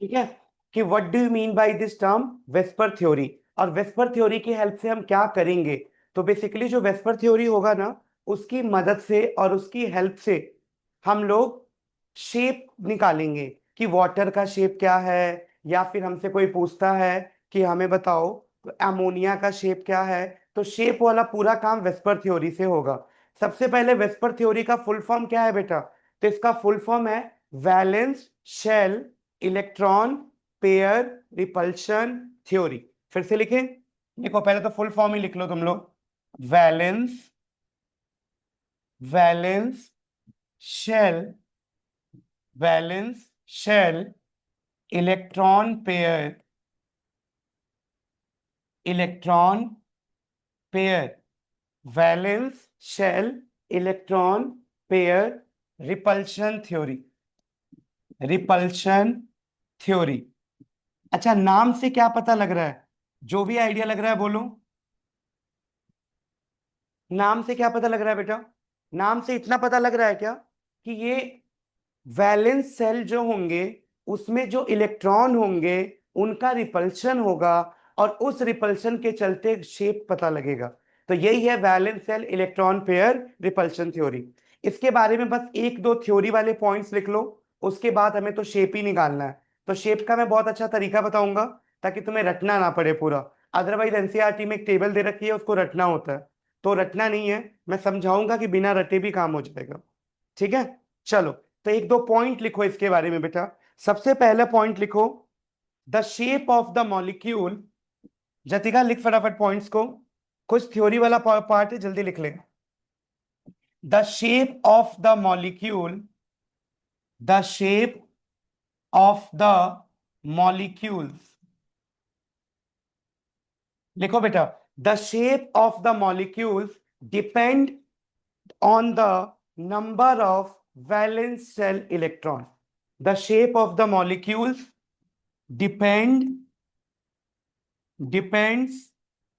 ठीक है, कि what do you mean by this term VSEPR theory, और वेस्पर थ्योरी की हेल्प से हम क्या करेंगे। तो बेसिकली जो वेस्पर थ्योरी होगा ना, उसकी मदद से और उसकी हेल्प से हम लोग शेप निकालेंगे कि वाटर का शेप क्या है, या फिर हमसे कोई पूछता है कि हमें बताओ अमोनिया का शेप क्या है, तो शेप वाला पूरा काम वेस्पर थ्योरी से होगा। सबसे पहले वेस्पर थ्योरी का फुल फॉर्म क्या है बेटा, तो इसका फुल फॉर्म है valence shell electron pair repulsion theory. फिर से लिखें, देखो पहले तो फुल फॉर्म ही लिख लो तुम लोग। Valence valence shell valence shell electron pair electron pair valence shell electron pair repulsion theory repulsion theory. अच्छा, नाम से क्या पता लग रहा है, जो भी आइडिया लग रहा है बोलो। नाम से क्या पता लग रहा है बेटा, नाम से इतना पता लग रहा है क्या कि ये वैलेंस सेल जो होंगे उसमें जो इलेक्ट्रॉन होंगे उनका रिपल्शन होगा, और उस रिपल्शन के चलते शेप पता लगेगा। तो यही है valence shell electron pair repulsion theory. इसके बारे में बस एक दो थ्योरी वाले पॉइंट्स लिख लो, उसके बाद हमें तो शेप ही निकालना है। तो शेप का मैं बहुत अच्छा तरीका बताऊंगा ताकि तुम्हें रटना ना पड़े पूरा। अदरवाइज एनसीईआरटी में एक टेबल दे रखी है, उसको रटना होता है, तो रटना नहीं है, मैं समझाऊंगा कि बिना रटे भी काम हो जाएगा। ठीक है, चलो। तो एक दो पॉइंट लिखो इसके बारे में बेटा। सबसे पहला पॉइंट लिखो, the shape of the molecule. जतिका लिख फटाफट पॉइंट्स को, कुछ थ्योरी वाला पार्ट है, जल्दी लिख ले। The shape of the molecule the shape of the molecules. लिखो बेटा, the shape of the molecules depend on the number of valence shell electron. The shape of the molecules depends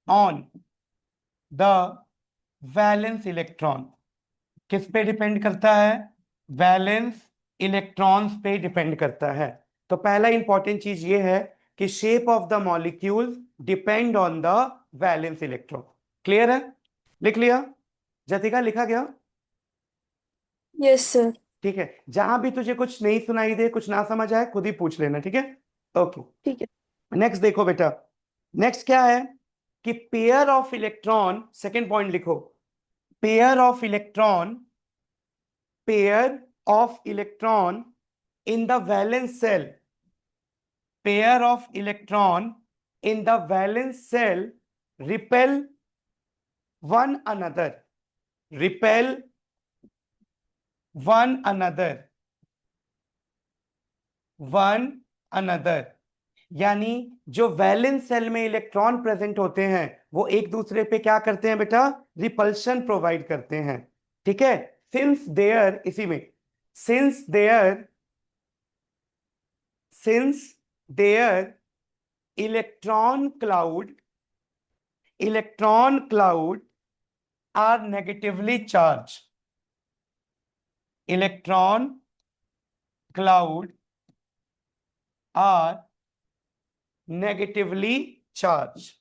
on the valence electron. किस पे depend करता है, valence electrons पे depend करता है। तो पहला इंपॉर्टेंट चीज ये है कि shape of the molecules depend on the valence electron. Clear है, लिख लिया, जतिका लिखा गया। Yes sir. ठीक है, जहां भी तुझे कुछ नहीं सुनाई दे, कुछ ना समझ आए, खुद ही पूछ लेना, ठीक है। ओके, ठीक है। नेक्स्ट देखो बेटा। नेक्स्ट क्या है कि pair of electron, second point लिखो, pair of electron pair of electron in the valence shell pair of electron in the valence shell repel one another repel one another one another. यानी जो valence shell में electron present होते हैं वो एक दूसरे पे क्या करते हैं बेटा, रिपल्शन प्रोवाइड करते हैं। ठीक है, सिंस देयर, इसी में, since there since there electron cloud electron cloud are negatively charge electron cloud are negatively charge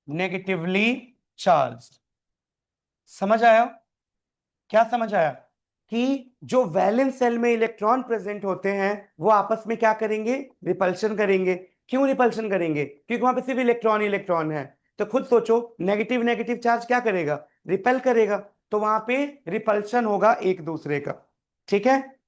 negatively charge. समझ आया, क्या समझ आया कि जो वैलेंस सेल में इलेक्ट्रॉन प्रेजेंट होते हैं वो आपस में क्या करेंगे, रिपल्शन करेंगे। क्यों रिपल्शन करेंगे, क्योंकि वहां पे सिर्फ इलेक्ट्रॉन इलेक्ट्रॉन है। तो खुद सोचो, नेगेटिव नेगेटिव चार्ज क्या करेगा, रिपेल करेगा, तो वहां पे रिपल्शन होगा एक दूसरे का। ठीक है,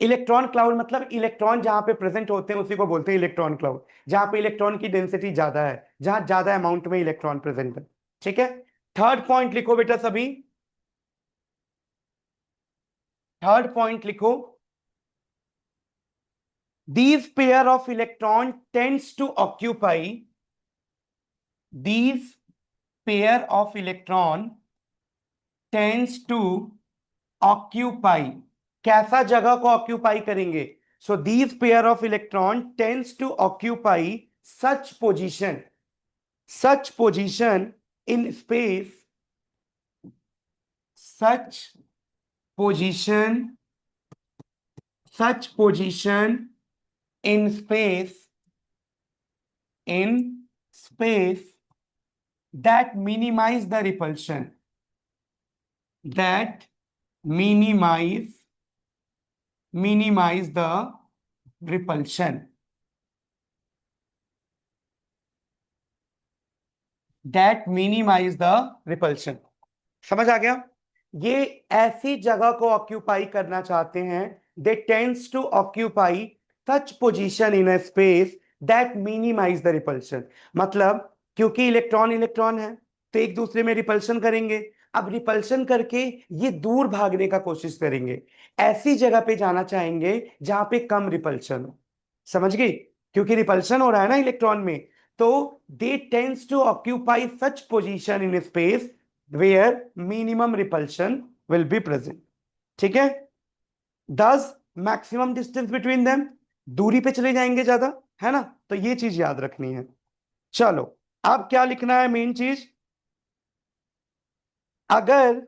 इलेक्ट्रॉन क्लाउड मतलब इलेक्ट्रॉन जहां पे प्रेजेंट होते हैं उसी को बोलते हैं इलेक्ट्रॉन क्लाउड, जहां पे इलेक्ट्रॉन की डेंसिटी ज्यादा है, जहां ज्यादा अमाउंट में इलेक्ट्रॉन प्रेजेंट है। ठीक है, थर्ड पॉइंट लिखो बेटा सभी, थर्ड पॉइंट लिखो, these pair of electron tends to occupy these pair of electron tends to occupy, कैसा जगह को ऑक्यूपाई करेंगे, so these pair of electron tends to occupy such position such position in space such position such position in space that minimize the repulsion, that minimize the repulsion, that minimize the repulsion। समझ आ गया? ये ऐसी जगह को occupy करना चाहते हैं, they tends to occupy such position in a space that minimize the repulsion. मतलब क्योंकि इलेक्ट्रॉन इलेक्ट्रॉन है तो एक दूसरे में रिपल्शन करेंगे। अब रिपल्शन करके ये दूर भागने का कोशिश करेंगे, ऐसी जगह पे जाना चाहेंगे जहां पे कम रिपल्शन हो। समझ गई? क्योंकि रिपल्शन हो रहा है ना इलेक्ट्रॉन में, तो they tends to occupy such position in space where minimum repulsion will be present। ठीक है? thus maximum distance between them, दूरी पे चले जाएंगे ज्यादा, है ना? तो ये चीज याद रखनी है। चलो, अब क्या लिखना है मेन चीज? अगर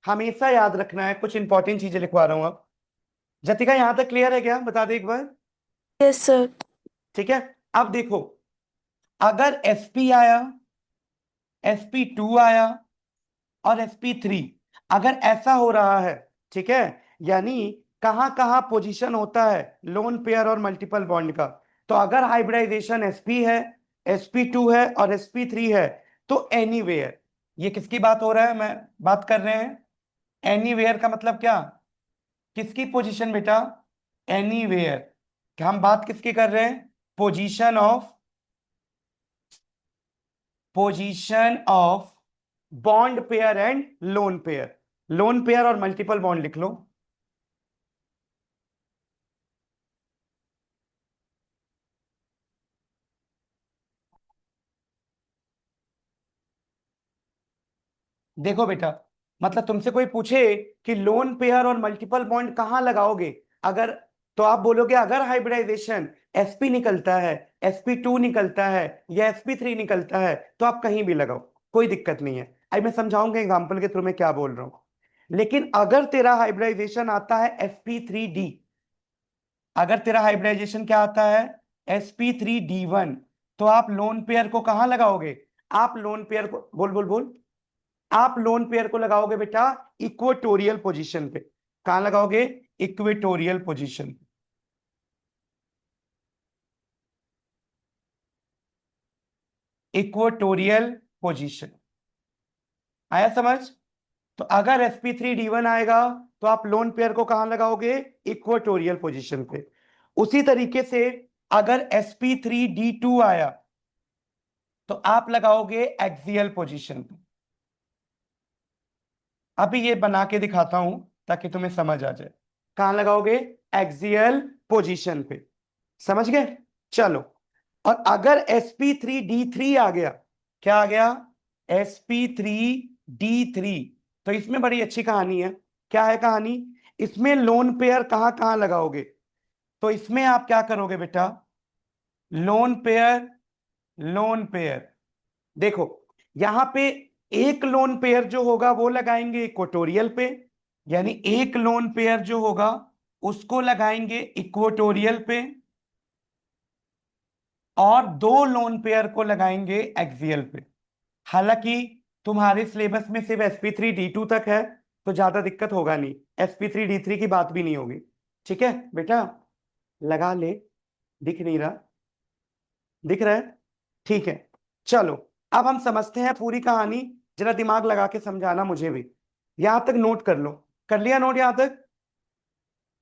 हमेशा याद रखना है, कुछ इंपॉर्टेंट चीजें लिखवा रहा हूं अब। जतिका यहां तक क्लियर है क्या? बता दे एक बार। Yes sir. ठीक है, अब देखो, अगर sp आया, sp2 आया और sp3, अगर ऐसा हो रहा है, ठीक है, यानी कहां कहां पोजीशन होता है लोन पेयर और मल्टीपल बॉन्ड का, तो अगर हाइब्रिडाइजेशन sp है, sp2 है और sp3 है, तो एनीवेयर। ये किसकी बात हो रहा है? मैं बात कर रहे हैं एनीवेयर का मतलब क्या? किसकी पोजीशन बेटा? एनीवेयर। हम बात किसकी कर रहे हैं? Position of bond pair and lone pair. Lone pair और मल्टीपल बॉन्ड लिख लो। देखो बेटा, मतलब तुमसे कोई पूछे कि लोन पेयर और मल्टीपल बॉन्ड कहां लगाओगे, अगर, तो आप बोलोगे अगर हाइब्रिडाइजेशन sp निकलता है, sp2 निकलता है या sp3 निकलता है, तो आप कहीं भी लगाओ, कोई दिक्कत नहीं है। अब मैं समझाऊंगा एग्जांपल के थ्रू मैं क्या बोल रहा हूं। लेकिन अगर तेरा हाइब्रिडाइजेशन आता है sp3d, अगर तेरा हाइब्रिडाइजेशन क्या आता है sp3d1, तो आप लोन पेयर को कहां लगाओगे? आप लोन पेयर को, बोल बोल बोल, आप लोन पेयर को लगाओगे बेटा इक्वेटोरियल पोजीशन पे। कहां लगाओगे? Equatorial position. इक्वेटोरियल पोजीशन आया समझ? तो अगर sp3d1 आएगा, तो आप लोन पेयर को कहां लगाओगे? इक्वेटोरियल पोजीशन पे। उसी तरीके से अगर sp3d2 आया, तो आप लगाओगे एक्सियल पोजीशन पे। अभी ये बना के दिखाता हूं ताकि तुम्हें समझ आ जाए। कहां लगाओगे? एक्सियल पोजीशन पे। समझ गए? चलो, और अगर sp3d3 आ गया, क्या आ गया? sp3d3, तो इसमें बड़ी अच्छी कहानी है। क्या है कहानी? इसमें लोन पेयर कहां कहां लगाओगे? तो इसमें आप क्या करोगे बेटा? लोन पेयर, लोन पेयर, देखो यहां पे एक लोन पेयर जो होगा वो लगाएंगे इक्वेटोरियल पे, यानी एक लोन पेयर जो होगा उसको लगाएंगे इक्वेटोरियल पे, और दो लोन पेयर को लगाएंगे एक्सियल पे। हालांकि तुम्हारे सिलेबस में सिर्फ sp3d2 तक है, तो ज्यादा दिक्कत होगा नहीं, sp3d3 की बात भी नहीं होगी। ठीक है बेटा, लगा ले। दिख नहीं रहा? दिख रहा है? ठीक है, चलो, अब हम समझते हैं पूरी कहानी। जरा दिमाग लगा के समझाना मुझे भी। यहां तक नोट कर लो। कर लिया नोट यहां तक?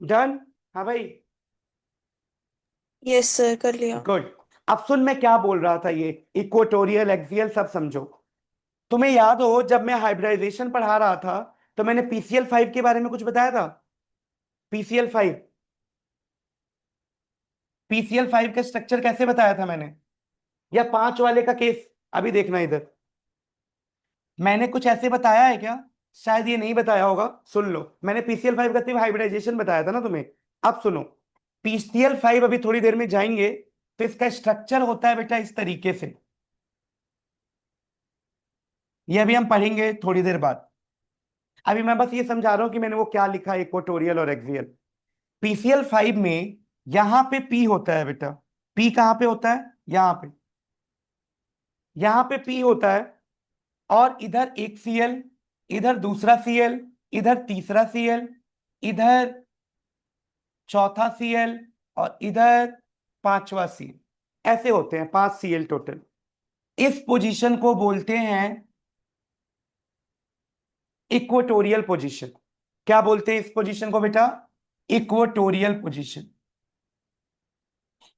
डन? हाँ भाई, यस सर, कर लिया। गुड। अब सुन मैं क्या बोल रहा था, ये इक्वेटोरियल एक्सियल सब समझो। तुम्हें याद हो जब मैं हाइब्रिडाइजेशन पढ़ा रहा था, तो मैंने PCl5 के बारे में कुछ बताया था? PCl5, PCl5 का स्ट्रक्चर कैसे बताया था मैंने? या 5 वाले का केस, अभी देखना इधर, मैंने कुछ ऐसे बताया है क्या? शायद ये नहीं बताया होगा, सुन लो। मैंने PCl5 का सिर्फ हाइब्रिडाइजेशन बताया था ना तुम्हें। अब सुनो, PCl5 अभी थोड़ी देर में जाएंगे, तो इसका स्ट्रक्चर होता है बेटा इस तरीके से। ये अभी हम पढ़ेंगे थोड़ी देर बाद। अभी मैं बस ये समझा रहा हूं कि मैंने वो क्या लिखा है इक्वेटोरियल और एक्सियल। PCl5 में यहां पे P होता है बेटा। P कहां पे होता है? यहां पे P होता है। और इधर एक Cl, इधर दूसरा Cl, इधर तीसरा Cl, इधर चौथा Cl, और इधर पांचवा Cl। ऐसे होते हैं 5 Cl टोटल। इस पोजीशन को बोलते हैं इक्वेटोरियल पोजीशन। क्या बोलते हैं इस पोजीशन को बेटा? Equatorial position.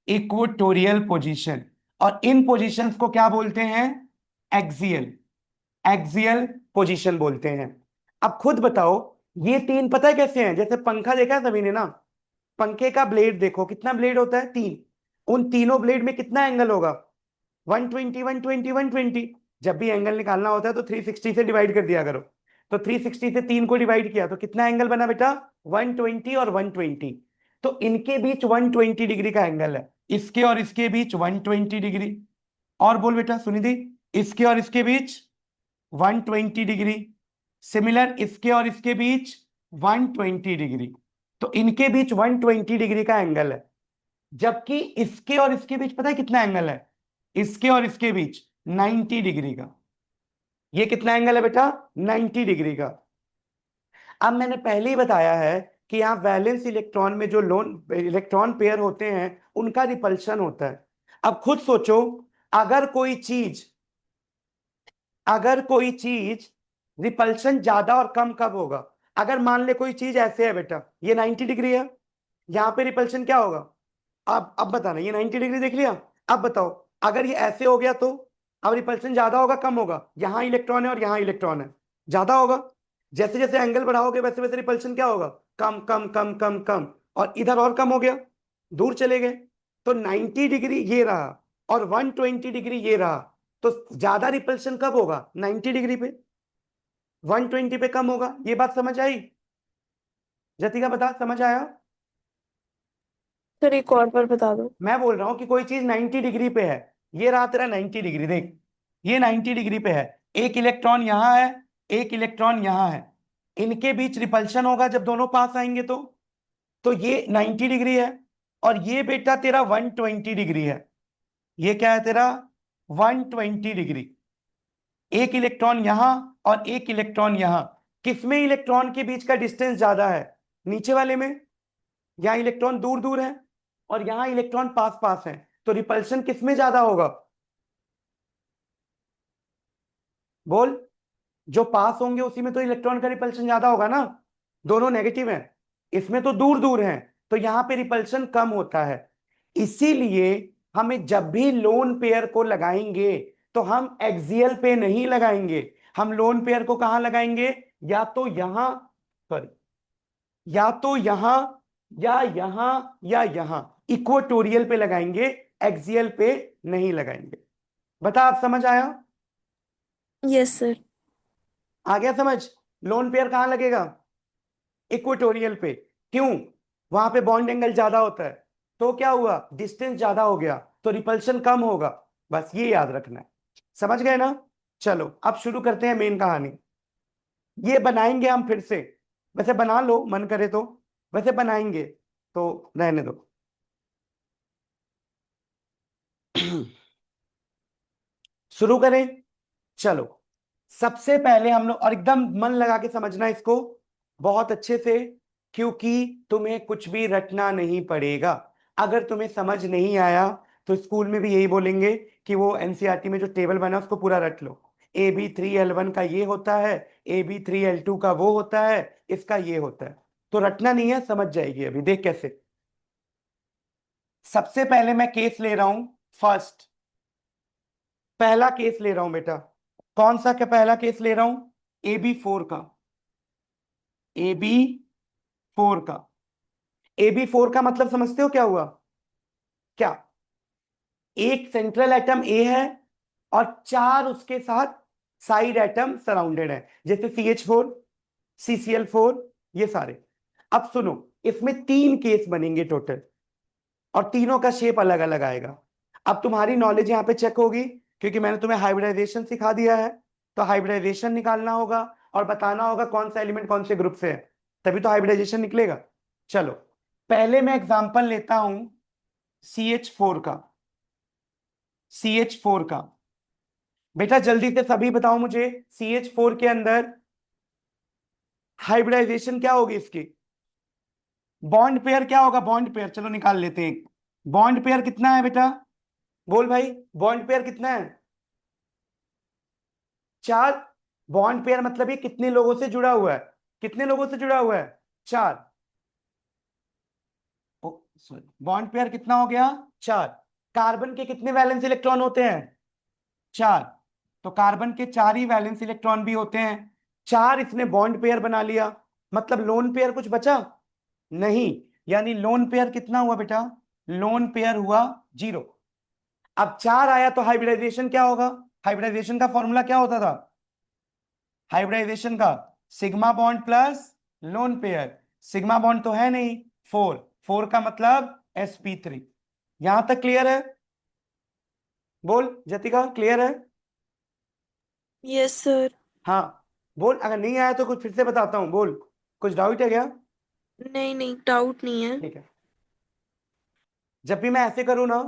Equatorial position. और इन पोजीशंस को क्या बोलते हैं? एक्सियल। एक्सियल पोजीशन बोलते हैं। अब खुद बताओ, ये तीन पता है कैसे हैं? जैसे पंखा देखा है सभी ने ना, पंखे का ब्लेड देखो, कितना ब्लेड होता है? 3। उन तीनों ब्लेड में कितना एंगल होगा? 120 120 120। जब भी एंगल निकालना होता है तो 360 से डिवाइड कर दिया करो। तो 360 से 3 को डिवाइड किया तो कितना एंगल बना बेटा? 120 और 120। तो इनके बीच 120 डिग्री का एंगल है। इसके और इसके बीच 120 डिग्री। और बोल बेटा सुनिधि, इसके और इसके बीच 120 डिग्री। सिमिलर इसके और इसके बीच 120 डिग्री। तो इनके बीच 120 डिग्री का एंगल है। जबकि इसके और इसके बीच पता है कितना एंगल है? इसके और इसके बीच 90 डिग्री का। ये कितना एंगल है बेटा? 90 डिग्री का। अब मैंने पहले ही बताया है कि यहाँ वैलेंस इलेक्ट्रॉन में जो लोन इलेक्ट्रॉन पेयर होते हैं उनका रिपल्शन होता है। अब खुद सोचो, अगर कोई चीज रिपल्शन ज्यादा और कम कब होगा? अगर मान ले कोई चीज ऐसे है बेटा, ये 90 डिग्री है, यहां पे रिपल्शन क्या होगा? अब बताना, ये 90 डिग्री देख लिया। अब बताओ, अगर ये ऐसे हो गया तो अब रिपल्शन ज्यादा होगा कम होगा? यहां इलेक्ट्रॉन है और यहां इलेक्ट्रॉन है, ज्यादा होगा। जैसे जैसे एंगल बढ़ाओगे वैसे वैसे रिपल्शन क्या होगा? कम कम कम कम कम। और इधर और कम हो गया, दूर चले गए। तो 90 डिग्री ये रहा और 120 डिग्री ये रहा। तो ज्यादा रिपल्शन कब होगा? 90 डिग्री पे। 120 पे कम होगा। ये बात समझ आई? जतिका बता, समझ आया? सर एक और बार बता दो। मैं बोल रहा हूं कि कोई चीज 90 डिग्री पे है। ये रहा तेरा 90 डिग्री, देख ये 90 डिग्री पे है। एक इलेक्ट्रॉन यहां है, एक इलेक्ट्रॉन यहां है। इनके बीच रिपल्शन होगा जब दोनों पास आएंगे तो ये 90 डिग्री है। और ये बेटा तेरा 120 डिग्री है। ये क्या है तेरा? 120 डिग्री। एक इलेक्ट्रॉन यहां और एक इलेक्ट्रॉन यहां। किसमें इलेक्ट्रॉन के बीच का डिस्टेंस ज्यादा है? नीचे वाले में। यहां इलेक्ट्रॉन दूर दूर है और यहां इलेक्ट्रॉन पास पास है। तो रिपल्शन किसमें ज्यादा होगा? बोल। जो पास होंगे उसी में तो इलेक्ट्रॉन का रिपल्शन ज्यादा होगा ना। दोनों नेगेटिव हैं, इसमें तो दूर दूर हैं। तो यहां पे रिपल्शन कम होता है। इसीलिए हमें जब भी लोन पेयर को लगाएंगे तो हम एक्सियल पे नहीं लगाएंगे। हम लोन पेयर को कहां लगाएंगे? या तो यहां, सॉरी, या तो यहां, या यहां, या यहां। इक्वेटोरियल पे लगाएंगे, एक्सियल पे नहीं लगाएंगे। बता, आप समझ आया? Yes sir. आ गया समझ? लोन पेयर कहां लगेगा? इक्वेटोरियल पे। क्यों? वहां पे बॉन्ड एंगल ज्यादा होता है। तो क्या हुआ? डिस्टेंस ज्यादा हो गया तो रिपल्शन कम होगा। बस ये याद रखना है। समझ गए ना? चलो अब शुरू करते हैं मेन कहानी। ये बनाएंगे हम फिर से। वैसे बना लो मन करे तो, वैसे बनाएंगे तो रहने दो। शुरू करें? चलो, सबसे पहले हम लोग, और एकदम मन लगा के समझना इसको बहुत अच्छे से, क्योंकि तुम्हें कुछ भी रटना नहीं पड़ेगा। अगर तुम्हें समझ नहीं आया तो स्कूल में भी यही बोलेंगे कि वो एनसीईआरटी में जो टेबल बना उसको पूरा रट लो। AB3L1 का ये होता है, AB3L2 का वो होता है, इसका ये होता है। तो रटना नहीं है, समझ जाएगी। अभी देख कैसे। सबसे पहले मैं केस ले रहा हूं फर्स्ट। पहला केस ले रहा हूं बेटा। कौन सा क्या पहला केस ले रहा हूं? AB4 का। AB4 का। AB4 का मतलब समझते हो क्या हुआ? क्या? एक सेंट्रल एटम ए है और 4 उसके साथ साइड एटम सराउंडेड है, जैसे CH4, CCl4, ये सारे। अब सुनो, इसमें 3 केस बनेंगे टोटल और तीनों का शेप अलग अलग आएगा। अब तुम्हारी नॉलेज यहां पे चेक होगी, क्योंकि मैंने तुम्हें हाइब्रिडाइजेशन सिखा दिया है। तो हाइब्रिडाइजेशन निकालना होगा और बताना होगा कौन सा एलिमेंट कौन से ग्रुप से है, तभी तो हाइब्रिडाइजेशन निकलेगा। चलो, पहले मैं एग्जांपल लेता हूं CH4 का। CH4 का बेटा जल्दी से सभी बताओ मुझे, CH4 के अंदर हाइब्रिडाइजेशन क्या होगी इसकी? बॉन्ड पेयर क्या होगा? बॉन्ड पेयर चलो निकाल लेते हैं। बॉन्ड पेयर कितना है बेटा? बोल भाई, बॉन्ड पेयर कितना है? 4। बॉन्ड पेयर मतलब ये कितने लोगों से जुड़ा हुआ है? कितने लोगों से जुड़ा हुआ है? 4। सॉरी, बॉन्ड पेयर कितना हो गया? 4। कार्बन के कितने वैलेंस इलेक्ट्रॉन होते हैं? 4। तो कार्बन के 4 ही वैलेंस इलेक्ट्रॉन भी होते हैं। 4 इसने बॉन्ड पेयर बना लिया, मतलब लोन पेयर कुछ बचा नहीं। यानी लोन पेयर कितना हुआ बेटा? लोन पेयर हुआ 0। अब 4 आया तो हाइब्रिडाइजेशन क्या होगा? हाइब्रिडाइजेशन का फॉर्मूला क्या होता था? हाइब्रिडाइजेशन का sigma bond plus lone pair. Sigma bond तो है नहीं, 4। 4 का मतलब sp3। यहां तक क्लियर है? बोल जतिका, क्लियर है? Yes sir. हाँ बोल, अगर नहीं आया तो कुछ फिर से बताता हूँ, बोल कुछ डाउट है क्या? नहीं नहीं, डाउट नहीं है। ठीक है, जब भी मैं ऐसे करूँ ना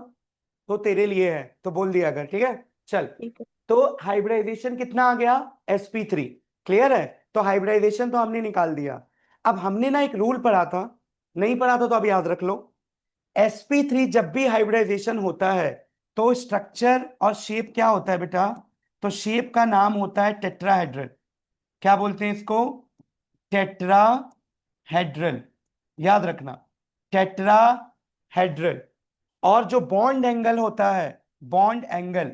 तो तेरे लिए है, तो बोल दिया अगर, ठीक है। चल, ठीक है। तो हाइब्रिडाइजेशन कितना आ गया? sp3। क्लियर है? तो हाइब्रिडाइजेशन तो हमने निकाल दिया। अब हमने ना एक रूल पढ़ा था, नहीं पढ़ा था तो अब याद रख लो। sp3 जब भी हाइब्रिडाइजेशन होता है तो स्ट्रक्चर और शेप क्या होता है बेटा? तो शेप का नाम होता है टेट्राहेड्रल। क्या बोलते हैं इसको? टेट्राहेड्रल। याद रखना, टेट्राहेड्रल। और जो बॉन्ड एंगल होता है, बॉन्ड एंगल,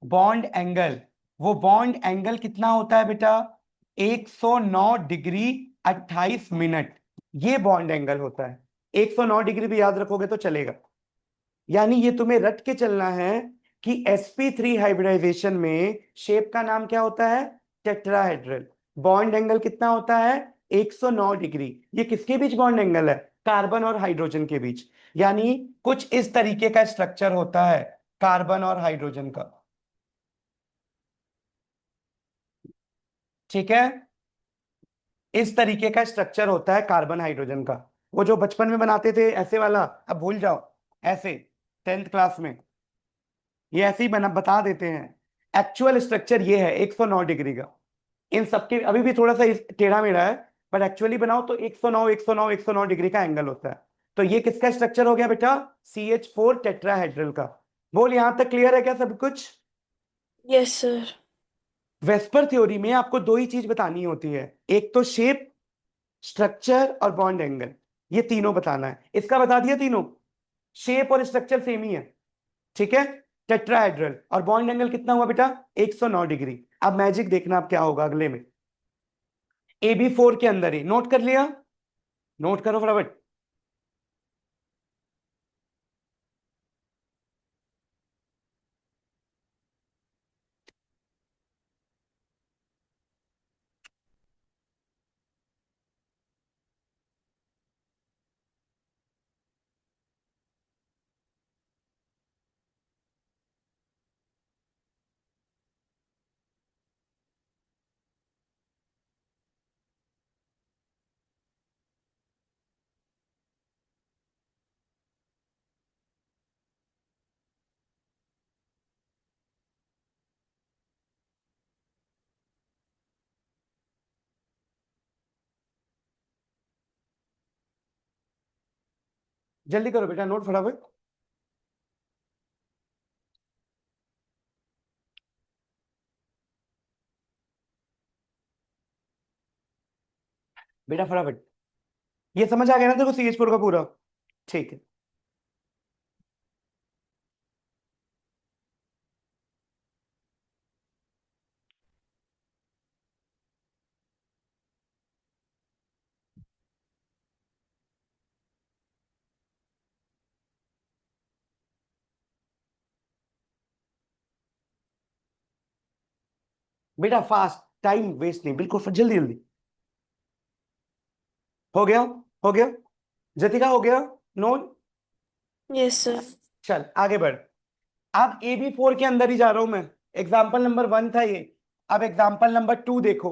बॉन्ड एंगल, वो बॉन्ड एंगल कितना होता है बेटा? 109 डिग्री 28 मिनट। ये बॉन्ड एंगल होता है। 109 डिग्री भी याद रखोगे तो चलेगा। यानी ये तुम्हें रट के चलना है कि sp3 हाइब्रिडाइजेशन में शेप का नाम क्या होता है? टेट्राहेड्रल। बॉन्ड एंगल कितना होता है? 109 डिग्री। ये किसके बीच बॉन्ड एंगल है? कार्बन और हाइड्रोजन के बीच। यानी कुछ इस तरीके का स्ट्रक्चर होता है कार्बन और हाइड्रोजन का। ठीक है, इस तरीके का स्ट्रक्चर होता है कार्बन हाइड्रोजन का। वो जो बचपन में बनाते थे ऐसे वाला, अब भूल जाओ। ऐसे 10th क्लास में ये ऐसे ही बना बता देते हैं। एक्चुअल स्ट्रक्चर ये है 109 डिग्री का। इन सबके अभी भी थोड़ा सा टेढ़ा मेढ़ा है, पर एक्चुअली बनाओ तो 109 109 109 डिग्री का एंगल होता है। तो ये किसका स्ट्रक्चर हो गया बेटा? CH4 टेट्राहेड्रल का। बोल यहां तक क्लियर है क्या सब कुछ? Yes sir. वेस्पर थ्योरी में आपको दो ही चीज बतानी होती है, एक तो शेप, स्ट्रक्चर और बॉन्ड एंगल। ये तीनों बताना है, इसका बता दिया तीनों। शेप और स्ट्रक्चर सेम ही है, ठीक है। टेट्राहेड्रल और बॉन्ड एंगल कितना हुआ बेटा? 109 डिग्री। अब मैजिक देखना अब क्या होगा अगले में। AB4 के अंदर ही नोट कर लिया? नोट करो फटाफट। जल्दी करो बेटा, नोट फटाफट। बेटा फटाफट। ये समझ आ गया ना तेरे को CH4 का पूरा? ठीक है। बेटा फास्ट, टाइम वेस्ट नहीं, बिल्कुल जल्दी जल्दी। हो गया? हो गया? जतिका हो गया? नोट? Yes sir. चल आगे बढ़। अब AB4 के अंदर ही जा रहा हूं मैं। एग्जाम्पल नंबर 1 था ये। अब एग्जाम्पल नंबर 2 देखो।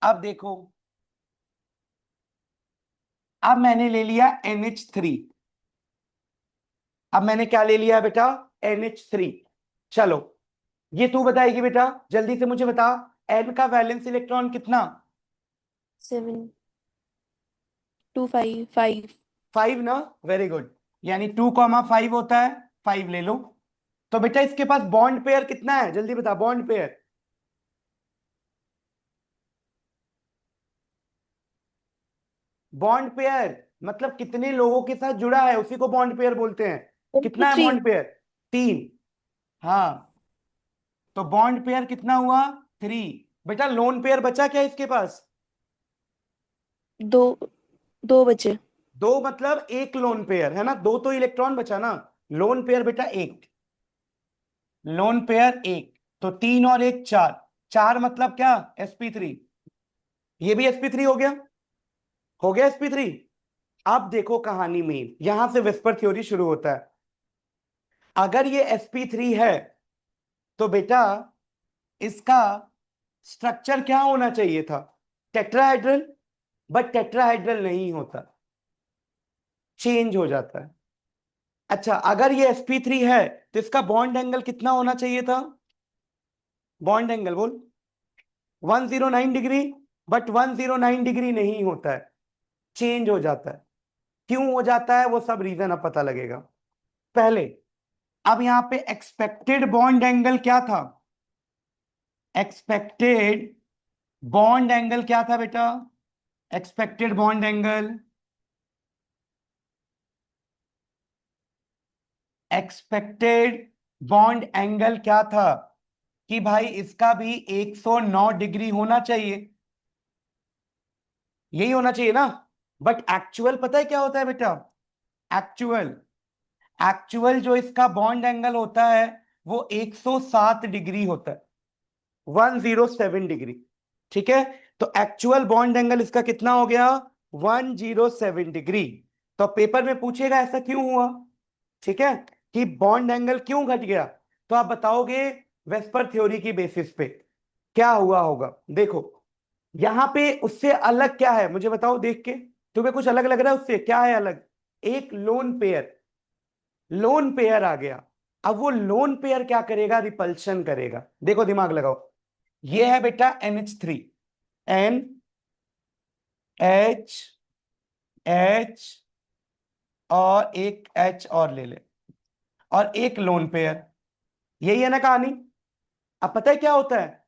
अब देखो, अब मैंने ले लिया NH3। अब मैंने क्या ले लिया बेटा? NH3। चलो ये तू बताएगी बेटा, जल्दी से मुझे बता। N का वैलेंस इलेक्ट्रॉन कितना? 7 2 5 5। 5 ना, वेरी गुड। यानी 2,5 होता है, 5 ले लो। तो बेटा इसके पास बॉन्ड पेयर कितना है, जल्दी बता, बॉन्ड पेयर। बॉन्ड पेयर मतलब कितने लोगों के साथ जुड़ा है, उसी को बॉन्ड पेयर बोलते हैं। टू कितना है थ्री बॉन्ड पेयर? 3। हाँ, तो बॉन्ड पेयर कितना हुआ? 3। बेटा लोन पेयर बचा क्या इसके पास? दो 2 बचे। दो मतलब एक लोन पेयर है ना, दो तो इलेक्ट्रॉन बचा ना। लोन पेयर बेटा एक, लोन पेयर एक। तो 3 और 1 4, 4 मतलब क्या? sp3। ये भी sp3 हो गया, हो गया sp3। अब देखो कहानी में, यहां से विस्पर थ्योरी शुरू होता है। अगर ये sp3 है तो बेटा इसका स्ट्रक्चर क्या होना चाहिए था? टेट्राहेड्रल। बट टेट्राहेड्रल नहीं होता, चेंज हो जाता है। अच्छा, अगर ये sp3 है तो इसका बॉन्ड एंगल कितना होना चाहिए था? बॉन्ड एंगल बोल। 109 डिग्री। बट 109 डिग्री नहीं होता है, चेंज हो जाता है। क्यों हो जाता है वो सब रीजन अब पता लगेगा। पहले, अब यहां पे एक्सपेक्टेड बॉन्ड एंगल क्या था? एक्सपेक्टेड बॉन्ड एंगल क्या था बेटा? Expected bond angle, expected bond angle क्या था? कि भाई इसका भी 109 डिग्री होना चाहिए, यही होना चाहिए ना। बट एक्चुअल पता है क्या होता है बेटा? एक्चुअल, एक्चुअल जो इसका बॉन्ड एंगल होता है वो 107 डिग्री होता है, 107 डिग्री। ठीक है, तो एक्चुअल बॉन्ड एंगल इसका कितना हो गया? 107 डिग्री। तो पेपर में पूछेगा ऐसा क्यों हुआ, ठीक है, कि बॉन्ड एंगल क्यों घट गया, तो आप बताओगे वेस्पर थ्योरी की बेसिस पे क्या हुआ होगा। देखो यहां पे उससे अलग क्या है मुझे बताओ, देख के तुम्हें कुछ अलग लग रहा है? उससे क्या है अलग? एक लोन पेयर, लोन पेयर आ गया। अब वो लोन पेयर क्या करेगा? रिपल्शन करेगा। देखो दिमाग लगाओ, ये है बेटा NH3, NH और एक H और ले ले, और एक लोन पेयर। यही है ना कहानी। अब पता है क्या होता है,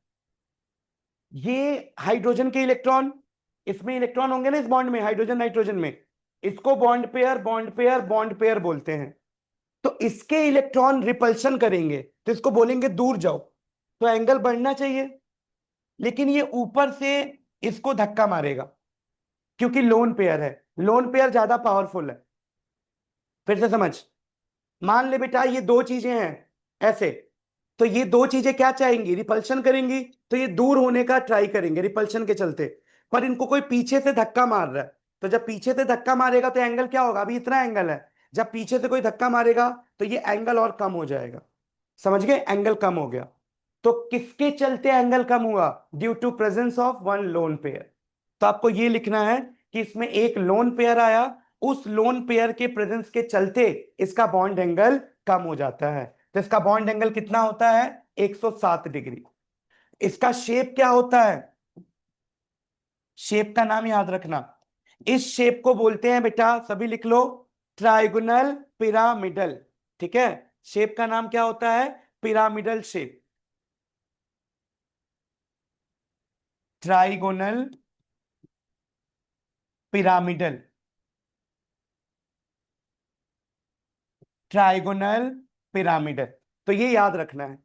ये हाइड्रोजन के इलेक्ट्रॉन, इसमें इलेक्ट्रॉन होंगे ना इस बॉन्ड में, हाइड्रोजन नाइट्रोजन में, इसको bond pair bond pair bond pair बोलते हैं। तो इसके इलेक्ट्रॉन रिपल्शन करेंगे तो इसको बोलेंगे दूर जाओ, तो एंगल बढ़ना चाहिए। लेकिन ये ऊपर से इसको धक्का मारेगा, क्योंकि लोन पेयर है, लोन पेयर ज्यादा पावरफुल है। फिर से समझ, मान ले बेटा ये दो चीजें हैं ऐसे, तो ये दो चीजें क्या चाहेंगी? रिपल्शन करेंगी। तो ये दूर होने का ट्राई करेंगे रिपल्शन के चलते, पर इनको कोई पीछे से धक्का मार रहा है। तो जब पीछे से धक्का मारेगा तो एंगल क्या होगा? अभी इतना एंगल है, जब पीछे से कोई धक्का मारेगा तो ये एंगल और कम हो जाएगा। समझ गए? एंगल कम हो गया। तो किसके चलते एंगल कम हुआ? Due to presence of one lone pair. तो आपको ये लिखना है कि इसमें एक लोन पेयर आया, उस लोन पेयर के प्रेजेंस के चलते इसका बॉन्ड एंगल कम हो जाता है। तो इसका बॉन्ड एंगल कितना होता है? 107 डिग्री। इसका शेप क्या होता है? शेप का नाम याद रखना, इस शेप को बोलते हैं बेटा, सभी लिख लो, ट्राइगोनल पिरामिडल। ठीक है, शेप का नाम क्या होता है? Pyramidal shape, trigonal pyramidal, trigonal pyramidal. तो ये याद रखना है।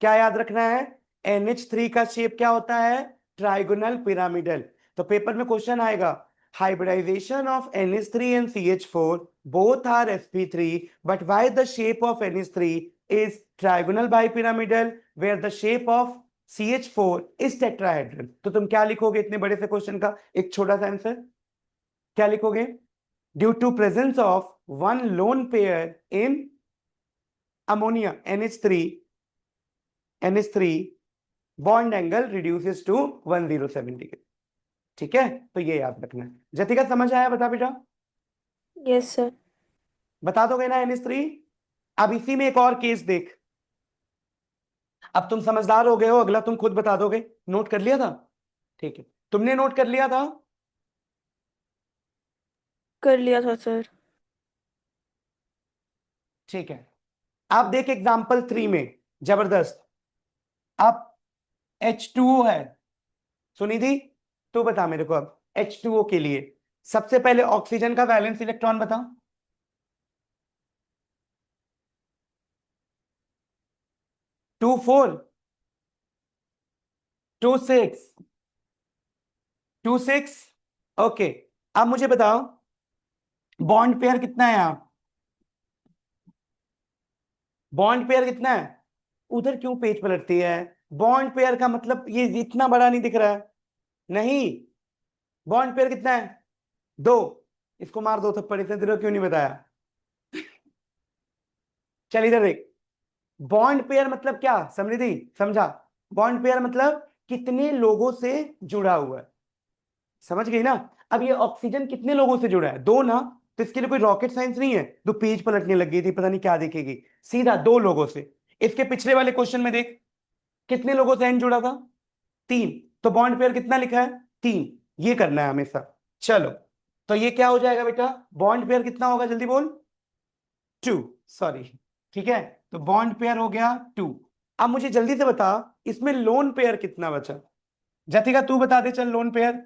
क्या याद रखना है? NH3 का शेप क्या होता है? Trigonal pyramidal. तो पेपर में क्वेश्चन आएगा, hybridisation of NH3 and CH4 both are sp3, but why the shape of NH3 is trigonal bipyramidal where the shape of CH4 is tetrahedral। तो तुम क्या लिखोगे इतने बड़े से क्वेश्चन का एक छोटा सा आंसर? क्या लिखोगे? Due to presence of one lone pair in ammonia NH3 bond angle reduces to 107 degree। ठीक है, तो ये याद रखना है। जतिका समझ आया? बता बेटा। Yes sir. बता दोगे ना NH3? अब इसी में एक और केस देख। अब तुम समझदार हो गए हो, अगला तुम खुद बता दोगे। नोट कर लिया था? ठीक है, तुमने नोट कर लिया था? कर लिया था सर। ठीक है, आप देख एग्जाम्पल 3 में। जबरदस्त। अब H2O है। सुनी थी? तू बता मेरे को अब H2O के लिए सबसे पहले ऑक्सीजन का वैलेंस इलेक्ट्रॉन बता। 2 4 2 6 2 6। ओके, अब मुझे बताओ बॉन्ड पेयर कितना है यहाँ? बॉन्ड पेयर कितना है? उधर क्यों पेज पलटती है? बॉन्ड पेयर का मतलब ये इतना बड़ा नहीं दिख रहा है? नहीं, बॉन्ड पेयर कितना है? 2। इसको मार दो थप्पड़, इतने दिनों क्यों नहीं बताया? चल इधर देख। बॉन्ड पेयर मतलब क्या समृद्धि? समझा? बॉन्ड पेयर मतलब कितने लोगों से जुड़ा हुआ है। समझ गई ना? अब ये ऑक्सीजन कितने लोगों से जुड़ा है? 2 ना। तो इसके लिए कोई रॉकेट साइंस नहीं है। तो पेज पलटने लग गई थी, पता नहीं क्या देखेगी। सीधा 2 लोगों से। इसके पिछले वाले क्वेश्चन में देख, कितने लोगों से एन जुड़ा था? 3। तो बॉन्ड पेयर कितना लिखा है? 3। ये करना है हमेशा। चलो, तो ये क्या हो जाएगा बेटा? बॉन्ड पेयर कितना होगा जल्दी बोल? 2। सॉरी। ठीक है, तो बॉन्ड पेयर हो गया 2। अब मुझे जल्दी से बता, इसमें लोन पेयर कितना बचा? जतिका तू बता दे, चल लोन पेयर।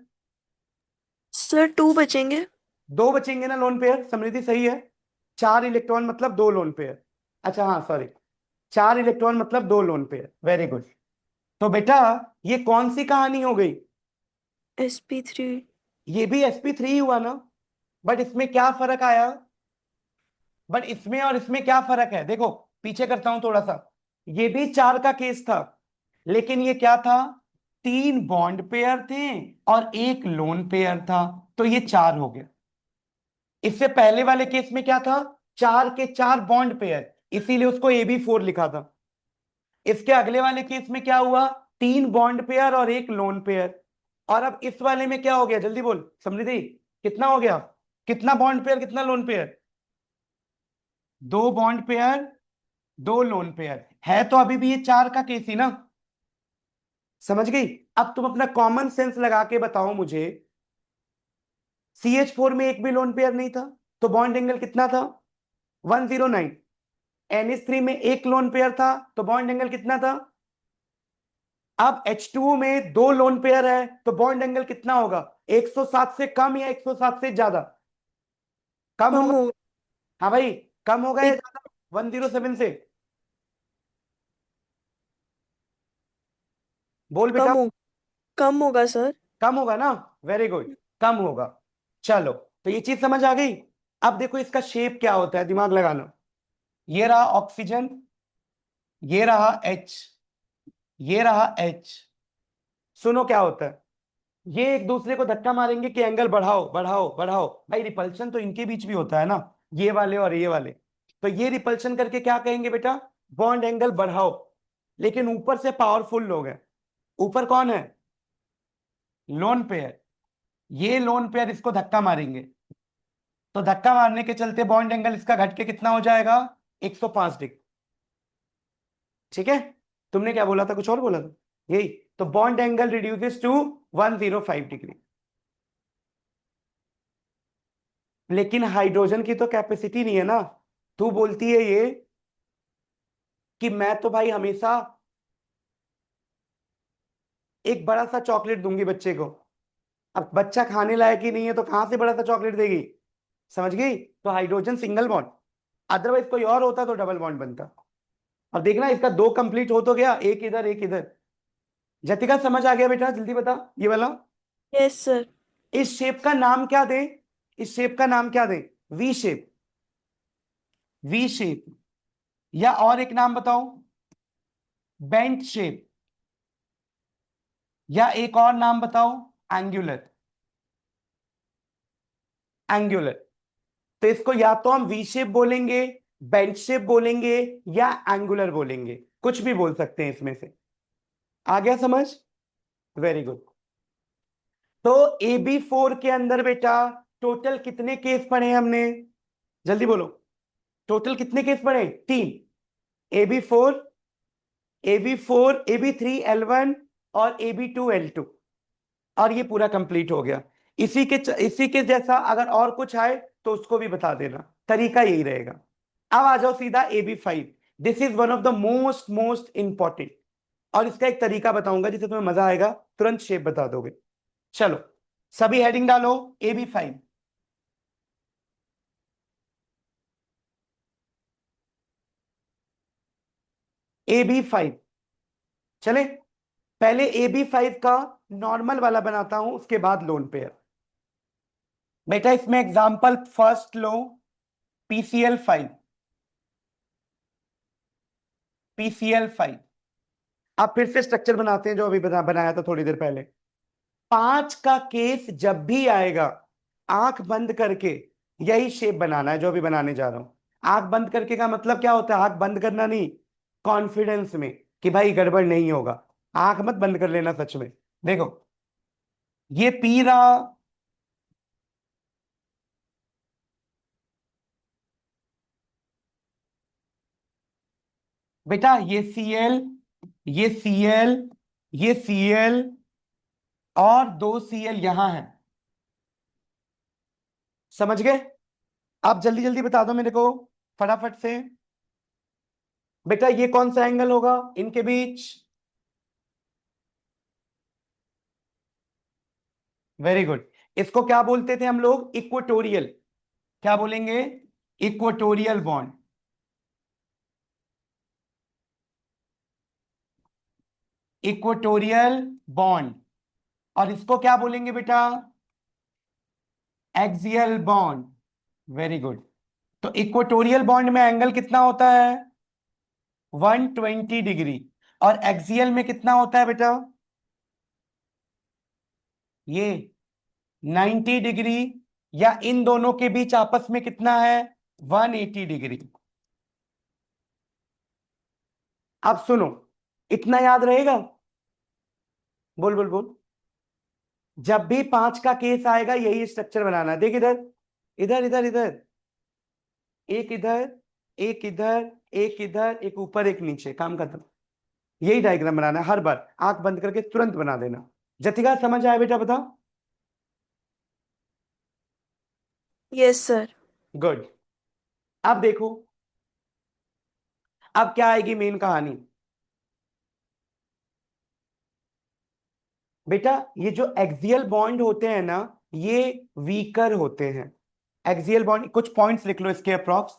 सर 2 बचेंगे। 2 बचेंगे ना लोन पेयर? समृद्धि सही है। 4 इलेक्ट्रॉन मतलब 2 लोन पेयर। अच्छा हाँ सॉरी, 4 इलेक्ट्रॉन मतलब 2 लोन पेयर। Very good. तो बेटा ये कौन सी कहानी हो गई? sp3। ये भी sp3 हुआ ना? बट इसमें क्या फर्क आया? बट इसमें और इसमें क्या फर्क है देखो। पीछे करता हूं थोड़ा सा। ये भी 4 का केस था, लेकिन ये क्या था? 3 बॉन्ड पेयर थे और 1 लोन पेयर था, तो ये 4 हो गया। इससे पहले वाले केस में क्या था? 4 के 4 बॉन्ड पेयर, इसीलिए उसको AB4 लिखा था। इसके अगले वाले केस में क्या हुआ? 3 बॉन्ड पेयर और 1 लोन पेयर। और अब इस वाले में क्या हो गया जल्दी बोल समृद्धि? कितना हो गया? कितना बॉन्ड पेयर कितना lone pair? 2 bond pair 2 lone pair है, तो अभी भी ये 4 का केस ही ना। समझ गई? अब तुम अपना कॉमन सेंस लगा के बताओ मुझे, CH4 में एक भी लोन पेयर नहीं था, तो बॉन्ड एंगल कितना था? 109। NH3 में एक लोन पेयर था, तो बॉन्ड एंगल कितना था? अब H2O में 2 लोन पेयर है, तो बॉन्ड एंगल कितना होगा? 107 से कम या 107 से ज्यादा? कम कम होगा? हो हाँ भाई, कम होगा या एक ज्यादा? 107 से? बोल बेटा। कम हो कम होगा सर। कम होगा ना? वेरी गुड, कम होगा। चलो, तो ये चीज समझ आ गई। अब देखो इसका शेप क्या होता है, दिमाग लगाना। ये रहा ऑक्सीजन, ये रहा H, ये रहा H। सुनो क्या होता है, ये एक दूसरे को धक्का मारेंगे कि एंगल बढ़ाओ बढ़ाओ बढ़ाओ। भाई रिपल्शन तो इनके बीच भी होता है ना, ये वाले और ये वाले। तो ये रिपल्शन करके क्या कहेंगे बेटा? बॉन्ड एंगल बढ़ाओ। लेकिन ऊपर से पावरफुल लोग हैं। ऊपर कौन है? Lone pair. ये लोन पेयर इसको धक्का मारेंगे, तो धक्का मारने के चलते बॉन्ड एंगल इसका घट के कितना हो जाएगा? 105 डिग्री। ठीक है, तुमने क्या बोला था? कुछ और बोला था? यही। तो bond angle reduces to 105 degree. लेकिन हाइड्रोजन की तो कैपेसिटी नहीं है ना। तू बोलती है ये कि मैं तो भाई हमेशा एक बड़ा सा चॉकलेट दूंगी बच्चे को। अब बच्चा खाने लायक ही नहीं है, तो कहां से बड़ा सा चॉकलेट देगी? समझ गई? तो हाइड्रोजन सिंगल बॉन्ड, अदरवाइज कोई और होता तो डबल बॉन्ड बनता। अब देखना इसका 2 कंप्लीट हो तो गया, एक इधर एक इधर। जतिका समझ आ गया बेटा? जल्दी बता ये वाला। Yes sir. इस शेप का नाम क्या दें? इस शेप का नाम क्या दें? V shape. वी शेप, या और एक नाम बताओ? बेंट शेप, या एक और नाम बताओ? एंगुलर। एंगुलर। तो इसको या तो हम वी शेप बोलेंगे, बेंट शेप बोलेंगे, या एंगुलर बोलेंगे। कुछ भी बोल सकते हैं इसमें से। आ गया समझ? Very good. तो AB4 के अंदर बेटा टोटल कितने केस पढ़े हमने, जल्दी बोलो, टोटल कितने केस पढ़े, 3। AB4, AB4, AB3L1 और AB2L2, और ये पूरा कंप्लीट हो गया। इसी के जैसा अगर और कुछ आए तो उसको भी बता देना, तरीका यही रहेगा। अब आ जाओ सीधा AB5। This is one of the most most important, और इसका एक तरीका बताऊंगा जिससे तुम्हें मजा आएगा, तुरंत शेप बता दोगे। चलो सभी हेडिंग डालो, AB5। AB5 चले, पहले AB5 का नॉर्मल वाला बनाता हूं, उसके बाद लोन पेयर। बेटा इसमें एग्जांपल फर्स्ट लो, PCL5, PCL5। अब फिर से स्ट्रक्चर बनाते हैं जो अभी बनाया था थोड़ी देर पहले। 5 का केस जब भी आएगा, आंख बंद करके यही शेप बनाना है जो अभी बनाने जा रहा हूं। आंख बंद करके का मतलब क्या होता है, आंख बंद करना नहीं, कॉन्फिडेंस में कि भाई गड़बड़ नहीं होगा। आंख मत बंद कर लेना सच में। देखो ये पी रहा, बेटा ये Cl, ये Cl, ये Cl, और 2 Cl यहां है। समझ गए? आप जल्दी जल्दी बता दो मेरे को फटाफट से। बेटा ये कौन सा एंगल होगा इनके बीच? Very good. इसको क्या बोलते थे हम लोग, इक्वेटोरियल। क्या बोलेंगे? Equatorial bond. Equatorial bond. और इसको क्या बोलेंगे बेटा? Axial bond. Very good. तो इक्वेटोरियल बॉन्ड में एंगल कितना होता है? 120 डिग्री। और एक्सियल में कितना होता है बेटा? ये 90 डिग्री। या इन दोनों के बीच आपस में कितना है? 180 डिग्री। अब सुनो, इतना याद रहेगा? बोल बोल बोल। जब भी 5 का केस आएगा यही स्ट्रक्चर बनाना है। देख इधर, इधर इधर इधर, एक इधर, एक इधर, एक इधर, एक ऊपर एक नीचे, काम खत्म। यही डायग्राम बनाना है हर बार, आंख बंद करके तुरंत बना देना। जतिका समझ आया बेटा, बता। Yes sir. गुड। अब देखो, अब क्या आएगी मेन कहानी। बेटा ये जो एक्सियल बॉन्ड होते हैं ना, ये वीकर होते हैं। एक्सियल बॉन्ड, कुछ पॉइंट्स लिख लो इसके अप्रॉक्स।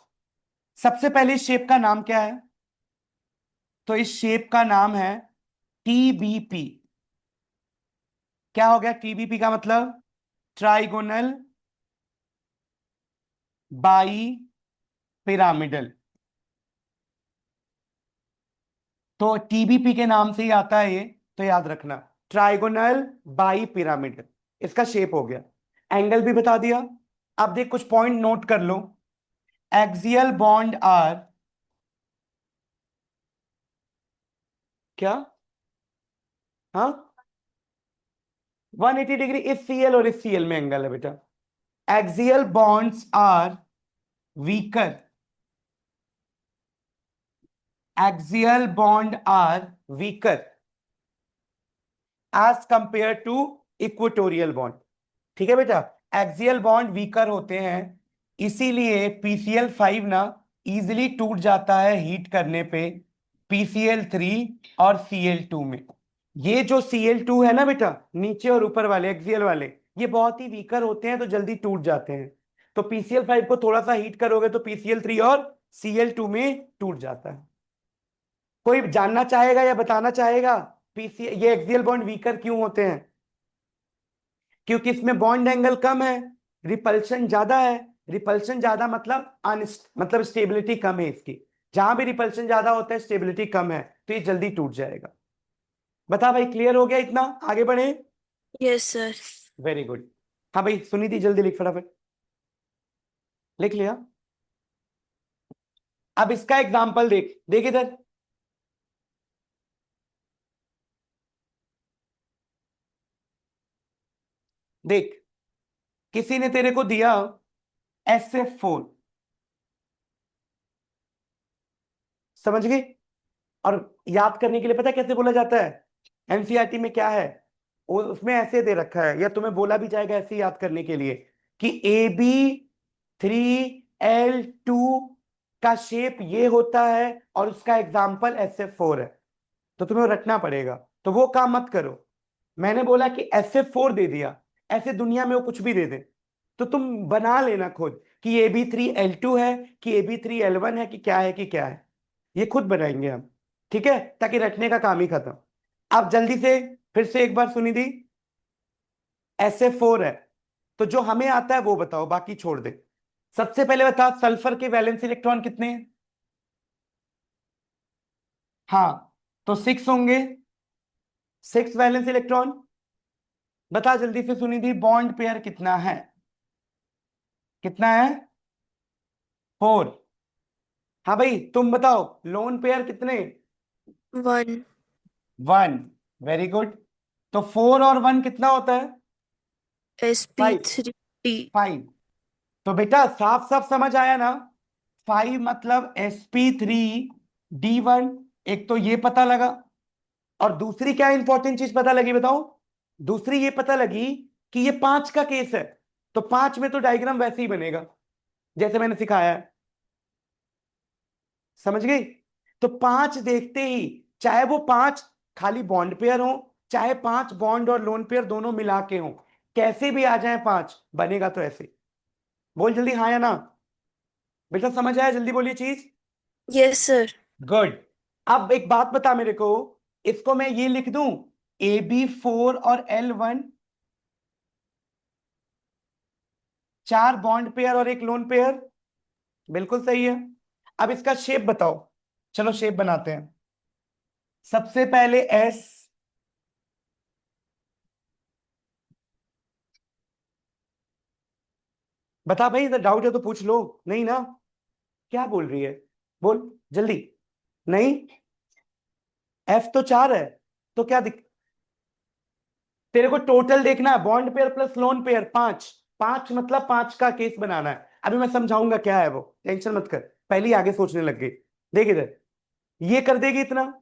सबसे पहले इस शेप का नाम क्या है? तो इस शेप का नाम है TBP। क्या हो गया TBP का मतलब? Trigonal bi pyramidal. तो TBP के नाम से ही आता है ये, तो याद रखना, ट्राइगोनल बाई पिरामिडल। इसका शेप हो गया, एंगल भी बता दिया। अब देख कुछ पॉइंट नोट कर लो। एक्सियल बॉन्ड आर, क्या? हाँ, 180 डिग्री इस Cl और इस Cl में एंगल है बेटा। Axial bonds are weaker, axial bond are weaker as compare to equatorial bond. ठीक है बेटा, एक्सियल बॉन्ड वीकर होते हैं, इसीलिए PCl5 ना इजिली टूट जाता है हीट करने पे PCl3 और Cl2 में। ये जो Cl2 है ना बेटा, नीचे और ऊपर वाले एक्सियल वाले, ये बहुत ही वीकर होते हैं तो जल्दी टूट जाते हैं। तो PCl5 को थोड़ा सा हीट करोगे तो PCl3 और Cl2 में टूट जाता है। कोई जानना चाहेगा या बताना चाहेगा ये एक्सियल बॉन्ड वीकर क्यों होते हैं? क्योंकि इसमें बॉन्ड एंगल कम है, रिपल्शन ज्यादा है। रिपल्शन ज्यादा मतलब मतलब स्टेबिलिटी कम है इसकी। जहां भी रिपल्शन ज्यादा होता है स्टेबिलिटी कम है, तो ये जल्दी टूट जाएगा। बता भाई, क्लियर हो गया इतना? आगे बढ़े। Yes sir. Very good. हाँ भाई सुनिधि जल्दी लिख फटाफट। लिख लिया? अब इसका एग्जाम्पल देख, देख इधर। देख, किसी ने तेरे को दिया SF4, समझ गई? और याद करने के लिए पता है कैसे बोला जाता है? एनसीईआरटी में क्या है, उसमें ऐसे दे रखा है, या तुम्हें बोला भी जाएगा ऐसे याद करने के लिए, कि AB3L2 का शेप ये होता है और उसका एग्जाम्पल SF4 है, तो तुम्हें वो रटना पड़ेगा। तो वो काम मत करो। मैंने बोला कि SF4 दे दिया, ऐसे दुनिया में वो कुछ भी दे दे, तो तुम बना लेना खुद कि AB3L2 है, कि AB3L1 है, कि क्या है, कि क्या है। ये खुद बनाएंगे हम, ठीक है, ताकि रटने का काम ही खत्म। आप जल्दी से फिर से एक बार सुनी दी। SF4 है, तो जो हमें आता है वो बताओ, बाकी छोड़ दे। सबसे पहले बता, सल्फर के वैलेंस इलेक्ट्रॉन कितने हैं? हाँ, तो 6 होंगे, 6 वैलेंस इलेक्ट्रॉन। बता जल्दी से सुनी दी, बॉन्ड पेयर कितना है? कितना है? 4। हाँ भाई तुम बताओ, लोन पेयर कितने? 1. 1। Very good. तो 4 और 1 कितना होता है? 5। sp3d. 5। तो बेटा साफ साफ समझ आया ना, 5 मतलब sp3d1। एक तो ये पता लगा, और दूसरी क्या इंपॉर्टेंट चीज पता लगी बताओ? दूसरी ये पता लगी कि ये 5 का केस है, तो 5 में तो डायग्राम वैसे ही बनेगा जैसे मैंने सिखाया है, समझ गई? तो 5 देखते ही, चाहे वो 5 खाली बॉन्ड पेयर हो, चाहे 5 बॉन्ड और लोन पेयर दोनों मिला के हो, कैसे भी आ जाए 5 बनेगा तो ऐसे। बोल जल्दी हाँ या ना। बेटा समझ आया? जल्दी बोलिए चीज। Yes, sir. गुड। अब एक बात बता मेरे को, इसको मैं ये लिख दूं, AB4 और L1, 4 बॉन्ड पेयर और एक लोन पेयर। बिल्कुल सही है। अब इसका शेप बताओ, चलो शेप बनाते हैं। सबसे पहले S, बता भाई, इधर डाउट है तो पूछ लो। नहीं ना? क्या बोल रही है? बोल जल्दी। नहीं, F तो 4 है, तो क्या दिक तेरे को टोटल देखना है, bond pair plus lone pair 5। 5 मतलब 5 का केस बनाना है। अभी मैं समझाऊंगा क्या है वो, टेंशन मत कर, पहले ही आगे सोचने लग गई। देख इधर, ये कर देगी इतना,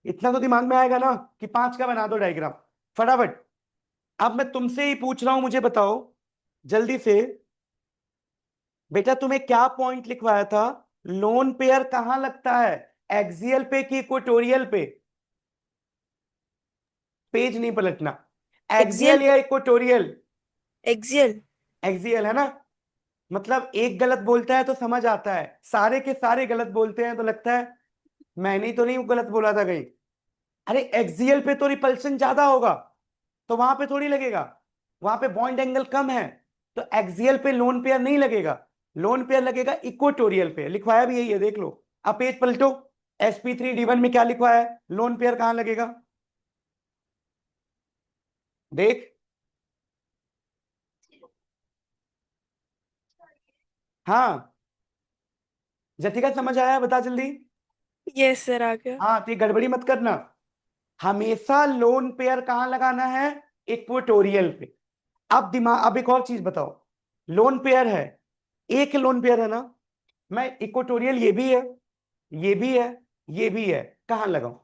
इतना तो दिमाग में आएगा ना, कि 5 का बना दो डायग्राम फटाफट। अब मैं तुमसे ही पूछ रहा हूं, मुझे बताओ जल्दी से, बेटा तुम्हें क्या पॉइंट लिखवाया था? लोन पेयर कहां लगता है, एक्सियल पे कि इक्वेटोरियल पे? पेज नहीं पलटना। Axial. एक्सियल या इक्वेटोरियल? Axial. एक्सियल है ना? मतलब एक गलत बोलता है तो समझ आता है, सारे के सारे गलत बोलते हैं तो लगता है मैंने ही तो नहीं गलत बोला था कहीं। अरे एक्सियल पे तो रिपल्शन ज्यादा होगा, तो वहां पे थोड़ी लगेगा, वहां पे बॉन्ड एंगल कम है, तो एक्सियल पे लोन पेयर नहीं लगेगा, लोन पेयर लगेगा इक्वेटोरियल पे। लिखवाया भी यही है, देख लो। अब पेज पलटो, sp3d1 में क्या लिखवाया है, लोन पेयर कहां लगेगा? देख। हाँ, जतिका समझ आया? बता जल्दी। Yes, sir. आ गया. हाँ, तो ये गड़बड़ी मत करना, हमेशा लोन पेयर कहां लगाना है, इक्वेटोरियल पे। अब दिमाग, अब एक और चीज बताओ, लोन पेयर है, एक लोन पेयर है ना, मैं इक्वेटोरियल ये भी है, ये भी है, ये भी है, कहां लगाऊं?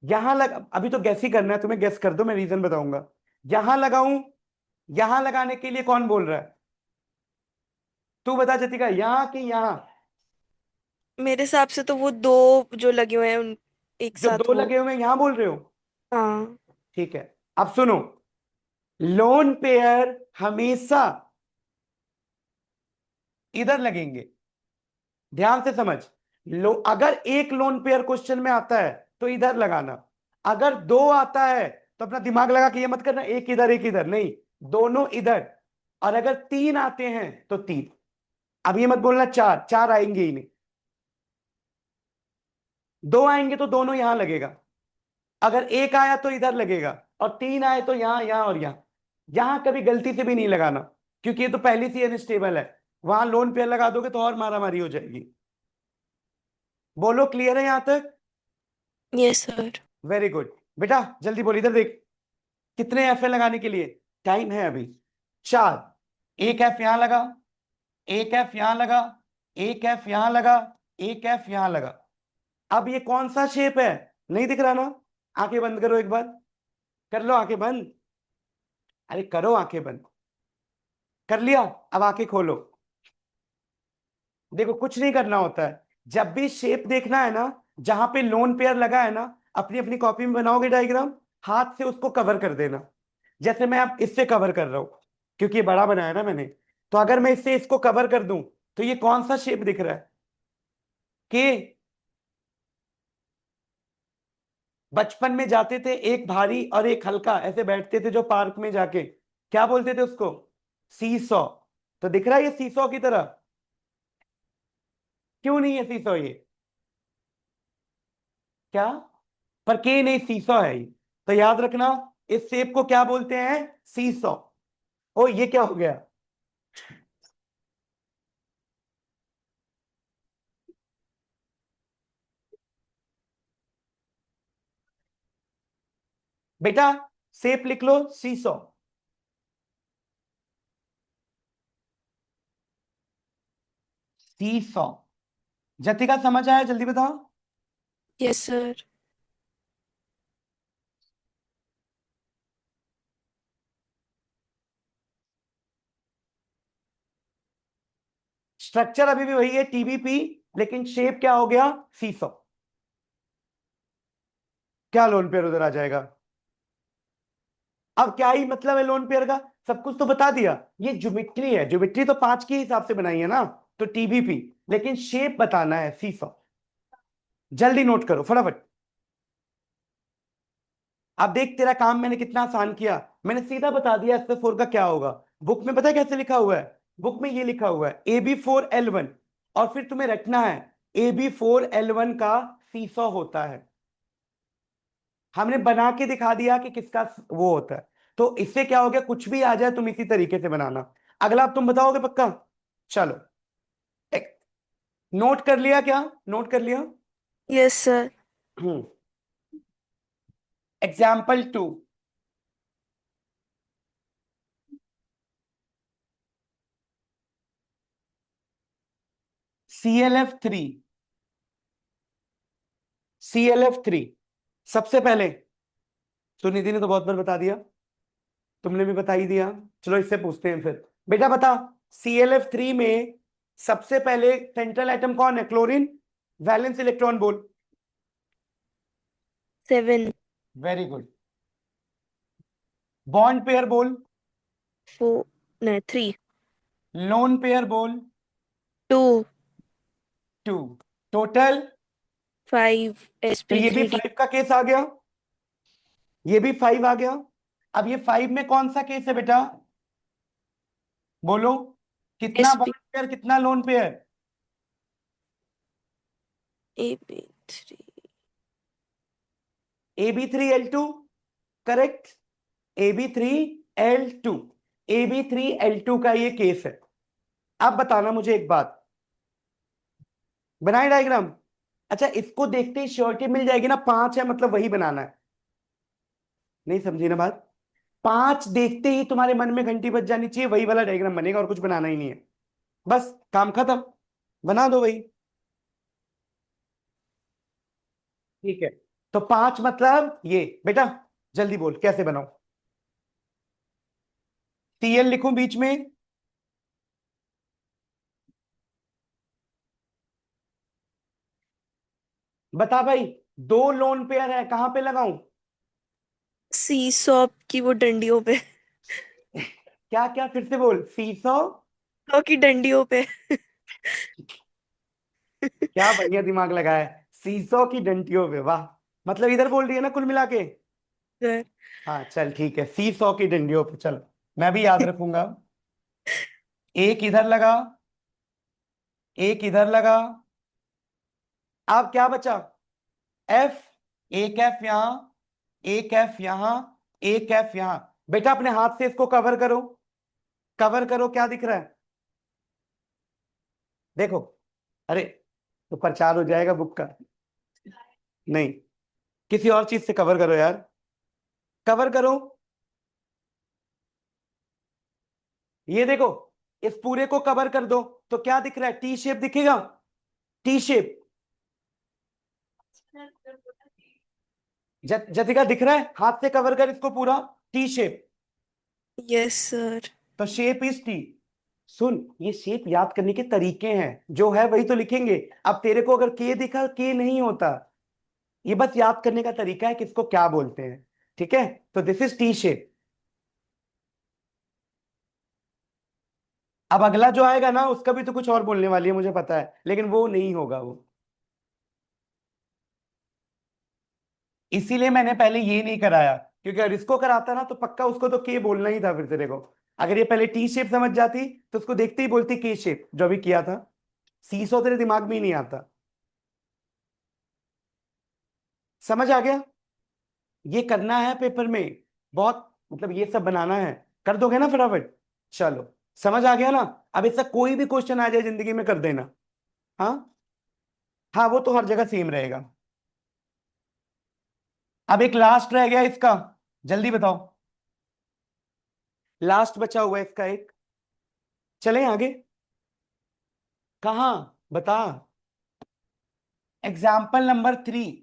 यहां लग, अभी तो गैस ही करना है, तुम्हें गैस कर दो, मैं रीजन बताऊंगा। यहां लगाऊं? यहां लगाने के लिए कौन बोल रहा है? तू बता जतिका, यहां कि यहां? मेरे हिसाब से तो वो दो जो लगे हुए हैं उन एक जो साथ दो वो. लगे हुए हैं यहां बोल रहे हो? हाँ. ठीक है, अब सुनो, लोन पेयर हमेशा इधर लगेंगे, ध्यान से समझ लो। अगर एक लोन पेयर क्वेश्चन में आता है तो इधर लगाना, अगर दो आता है तो अपना दिमाग लगा के ये मत करना एक इधर एक इधर, नहीं, दोनों इधर। और अगर 3 आते हैं तो 3। अब ये मत बोलना 4, 4 आएंगे ही नहीं, 2 आएंगे तो दोनों यहां लगेगा, अगर एक आया तो इधर लगेगा, और 3 आए तो यहां, यहां और यहां। यहां कभी गलती से भी नहीं लगाना, क्योंकि ये तो पहले से अनस्टेबल है, वहां लोन पेयर लगा दोगे तो और मारामारी हो जाएगी। बोलो क्लियर है यहां तक? Yes, sir. Very good. बेटा जल्दी बोल, इधर देख, कितने एफ लगाने के लिए? टाइम है अभी। 4, एक एफ यहां लगा, एक एफ यहां लगा, एक एफ यहां लगा, एक एफ यहां लगा। अब ये कौन सा शेप है? नहीं दिख रहा ना? आंखें बंद करो एक बार, कर लो आंखें बंद। अरे करो आंखें बंद, कर लिया? अब आंखें खोलो। देखो कुछ नहीं करना होता है, जब भी शेप देखना है ना, जहां पे लोन पेयर लगा है ना, अपनी अपनी कॉपी में बनाओगे डायग्राम, हाथ से उसको कवर कर देना। जैसे मैं अब इससे कवर कर रहा हूं, क्योंकि ये बड़ा बनाया ना मैंने। तो अगर मैं इससे इसको कवर कर दूं, तो ये कौन सा शेप दिख रहा है? कि बचपन में जाते थे एक भारी और एक हल्का, ऐसे बैठते थे जो पार्क में जाके, क्या बोलते थे उसको? सी सॉ। तो दिख रहा है ये सी सॉ की तरह? क्यों नहीं है सी सॉ ये? क्या? पर के नहीं, सीसॉ है ये। तो याद रखना, इस शेप को क्या बोलते हैं? सीसॉ। ओ ये क्या हो गया? बेटा शेप लिख लो, सीसॉ। सीसॉ। जतिका समझ आया? जल्दी बताओ। Yes sir. स्ट्रक्चर अभी भी वही है, टीबीपी, लेकिन शेप क्या हो गया? सीसॉ। क्या लोन पेयर उधर आ जाएगा? अब क्या ही मतलब है लोन पेयर का? सब कुछ तो बता दिया। ये ज्योमेट्री है, ज्योमेट्री तो 5 के हिसाब से बनाई है ना, तो टीबीपी, लेकिन शेप बताना है, सीसॉ। जल्दी नोट करो फटाफट। अब देख तेरा काम मैंने कितना आसान किया, मैंने सीधा बता दिया SF4 का क्या होगा। बुक में पता है कैसे लिखा हुआ है? बुक में ये लिखा हुआ है AB4L1, और फिर तुम्हें रखना है AB4L1 का सीसॉ होता है। हमने बना के दिखा दिया कि किसका वो होता है। तो इससे क्या हो गया, कुछ भी आ जाए तुम इसी तरीके से बनाना। अगला अब तुम बताओगे पक्का? चलो, एक, नोट कर लिया क्या? नोट कर लिया? Yes sir. Example 2। ClF3, ClF3। सबसे पहले, सुनिधि ने तो बहुत बार बता दिया, तुमने भी बता ही दिया। चलो इससे पूछते हैं फिर। बेटा बता, ClF3 में सबसे पहले सेंट्रल एटम कौन है? क्लोरीन। वैलेंस इलेक्ट्रॉन बोल। 7। Very good. बॉन्ड पेयर बोल। 4, नहीं 3। लोन पेयर बोल। 2। 2। टोटल। 5 तो ये भी sp3d। 5 का केस आ गया, ये भी 5 आ गया। अब ये 5 में कौन सा केस है बेटा? बोलो, कितना sp बॉन्ड पेयर, कितना lone pair? ab3। AB3L2, correct. AB3L2, AB3L2 का ये केस है। अब बताना मुझे एक बात, बनाए डायग्राम? अच्छा, इसको देखते ही श्योरिटी मिल जाएगी ना 5 है मतलब वही बनाना है? नहीं समझी ना बात? 5 देखते ही तुम्हारे मन में घंटी बज जानी चाहिए, वही वाला डायग्राम बनेगा, और कुछ बनाना ही नहीं है। बस काम खत्म, बना दो वही। ठीक है, तो 5 मतलब ये। बेटा जल्दी बोल कैसे बनाओ? Cl लिखूं बीच में? बता भाई, 2 लोन पेयर है, कहां पे लगाऊं? सी सॉप की वो डंडियों पे। क्या क्या, फिर से बोल, सीसो। सौ की डंडियों पे। क्या बढ़िया दिमाग लगाया है, सीसो की डंटियों पे, वाह। मतलब इधर बोल रही है ना कुल मिला के? सर। हाँ चल ठीक है, सीसो की डंडियों पे, चलो मैं भी याद रखूंगा। एक इधर लगा, एक इधर लगा। अब क्या बचा? एफ। एक एफ यहां, एक एफ यहां, एक एफ यहां। बेटा अपने हाथ से इसको कवर करो, कवर करो, क्या दिख रहा है? देखो, अरे तो प्रचार हो जाएगा बुक का। नहीं, किसी और चीज से कवर करो यार, कवर करो। ये देखो, इस पूरे को कवर कर दो तो क्या दिख रहा है? टी शेप दिखेगा, टी शेप। जतिका दिख रहा है? हाथ से कवर कर इसको पूरा, टी शेप। Yes sir. तो शेप इज टी। सुन, ये शेप याद करने के तरीके हैं, जो है वही तो लिखेंगे। अब तेरे को अगर के दिखा, के नहीं होता, ये बस याद करने का तरीका है किसको क्या बोलते हैं। ठीक है, तो दिस इज टी शेप। अब अगला जो आएगा ना, उसका भी तो कुछ और बोलने वाली है मुझे पता है, लेकिन वो नहीं होगा वो। इसीलिए मैंने पहले ये नहीं कराया, क्योंकि अगर इसको कराता ना तो पक्का उसको तो के बोलना ही था फिर तेरे को। अगर ये पहले टी शेप समझ जाती तो उसको देखते ही बोलती के शेप, जो भी किया था। सीसो तेरे दिमाग में ही नहीं आता। समझ आ गया? ये करना है पेपर में, बहुत मतलब ये सब बनाना है। कर दोगे ना फटाफट? चलो, समझ आ गया ना? अब इससे कोई भी क्वेश्चन आ जाए जिंदगी में कर देना। हाँ, हाँ, वो तो हर जगह सेम रहेगा। अब एक लास्ट रह गया इसका, जल्दी बताओ। लास्ट बचा हुआ है इसका एक। चलें आगे? कहाँ? बता। Example number 3।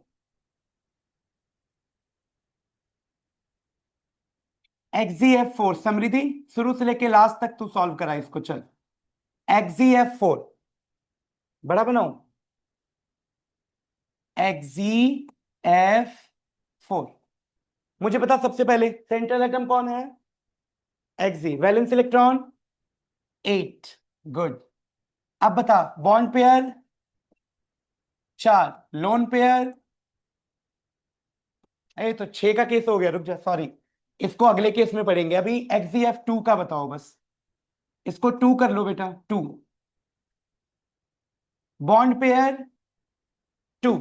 XZF4 समृद्धि, शुरू से लेके लास्ट तक तू सॉल्व करा इसको, चल। XZF4 बड़ा बनाओ। XZF4, मुझे बता सबसे पहले सेंट्रल एटम कौन है? Xz, valence electron 8। गुड। अब बता बॉन्ड पेयर 4, लोन पेयर। अरे तो 6 का केस हो गया, रुक जा, सॉरी। इसको अगले केस में पढ़ेंगे, अभी XZF2 का बताओ बस। इसको 2 कर लो बेटा, 2। Bond pair 2।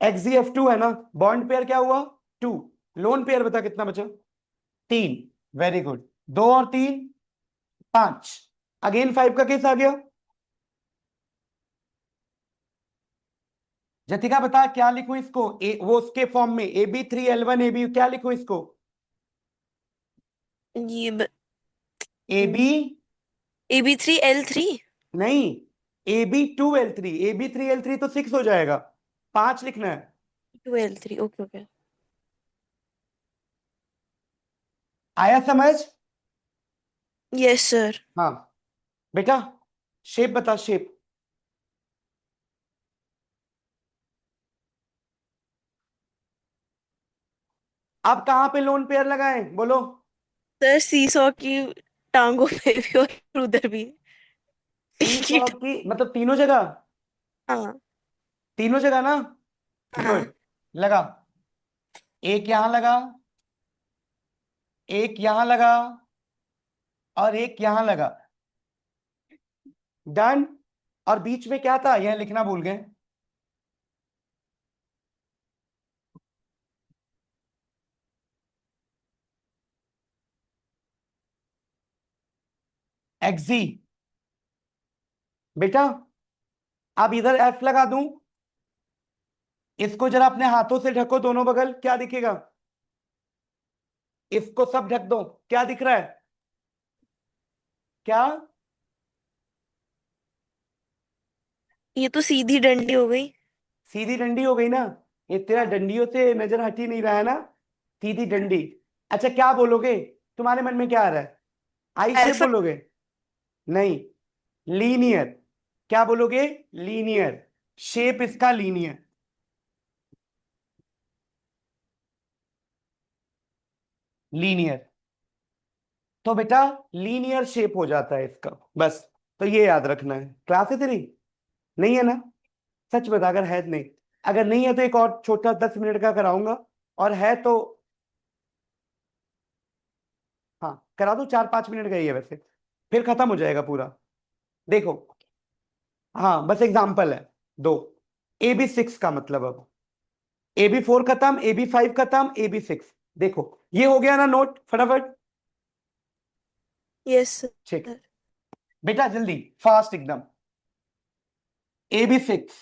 XZF2 है ना? बॉन्ड पेयर क्या हुआ? 2। लोन पेयर बता कितना बचा? 3। Very good. 2 और 3, 5। अगेन 5 का केस आ गया। जतिका बता क्या लिखूं इसको? वो उसके फॉर्म में AB3L1AB, क्या लिखूं इसको? ये ब... AB, AB3L3। नहीं, AB2L3। AB3L3 तो 6 हो जाएगा, 5 लिखना है। 2L3, okay okay. आया समझ? Yes sir. हाँ बेटा, शेप बता, शेप। अब कहां पे लोन पेयर लगाएं, बोलो? सर सीसॉ की टांगों पे भी और उधर भी। सी की सॉ की मतलब तीनों जगह? हाँ। तीनों जगह ना? हाँ। गुड। लगा, एक यहां लगा, एक यहां लगा, और एक यहां लगा। डन। और बीच में क्या था, यह लिखना भूल गए। एक्सी। बेटा, अब इधर एफ लगा दूं, इसको जरा अपने हाथों से ढको दोनों बगल, क्या दिखेगा? इसको सब ढक दो, क्या दिख रहा है? क्या? ये तो सीधी डंडी हो गई। सीधी डंडी हो गई ना? ये तेरा डंडियों से नजर हट ही नहीं रहा है ना? सीधी डंडी। अच्छा क्या बोलोगे? तुम्हारे मन में क्या आ रहा है? आई शेप अल्फा। बोलोगे? नहीं, लीनियर। क्या बोलोगे? लीनियर। शेप इसका लीनियर। लीनियर। तो बेटा लीनियर शेप हो जाता है इसका, बस। तो ये याद रखना है। क्लास है तेरी? नहीं है ना? सच बता, अगर है नहीं, अगर नहीं है तो एक और छोटा 10 मिनट का कराऊंगा, और है तो हाँ करा दो, 4-5 मिनट का ही है वैसे, फिर खत्म हो जाएगा पूरा। देखो, हाँ बस एग्जाम्पल है दो। AB6 का मतलब, अब AB4 खत्म, AB5 खत्म, AB6। देखो, ये हो गया ना नोट फटाफट? यस ठीक। सर। बेटा जल्दी, फास्ट एकदम। AB6,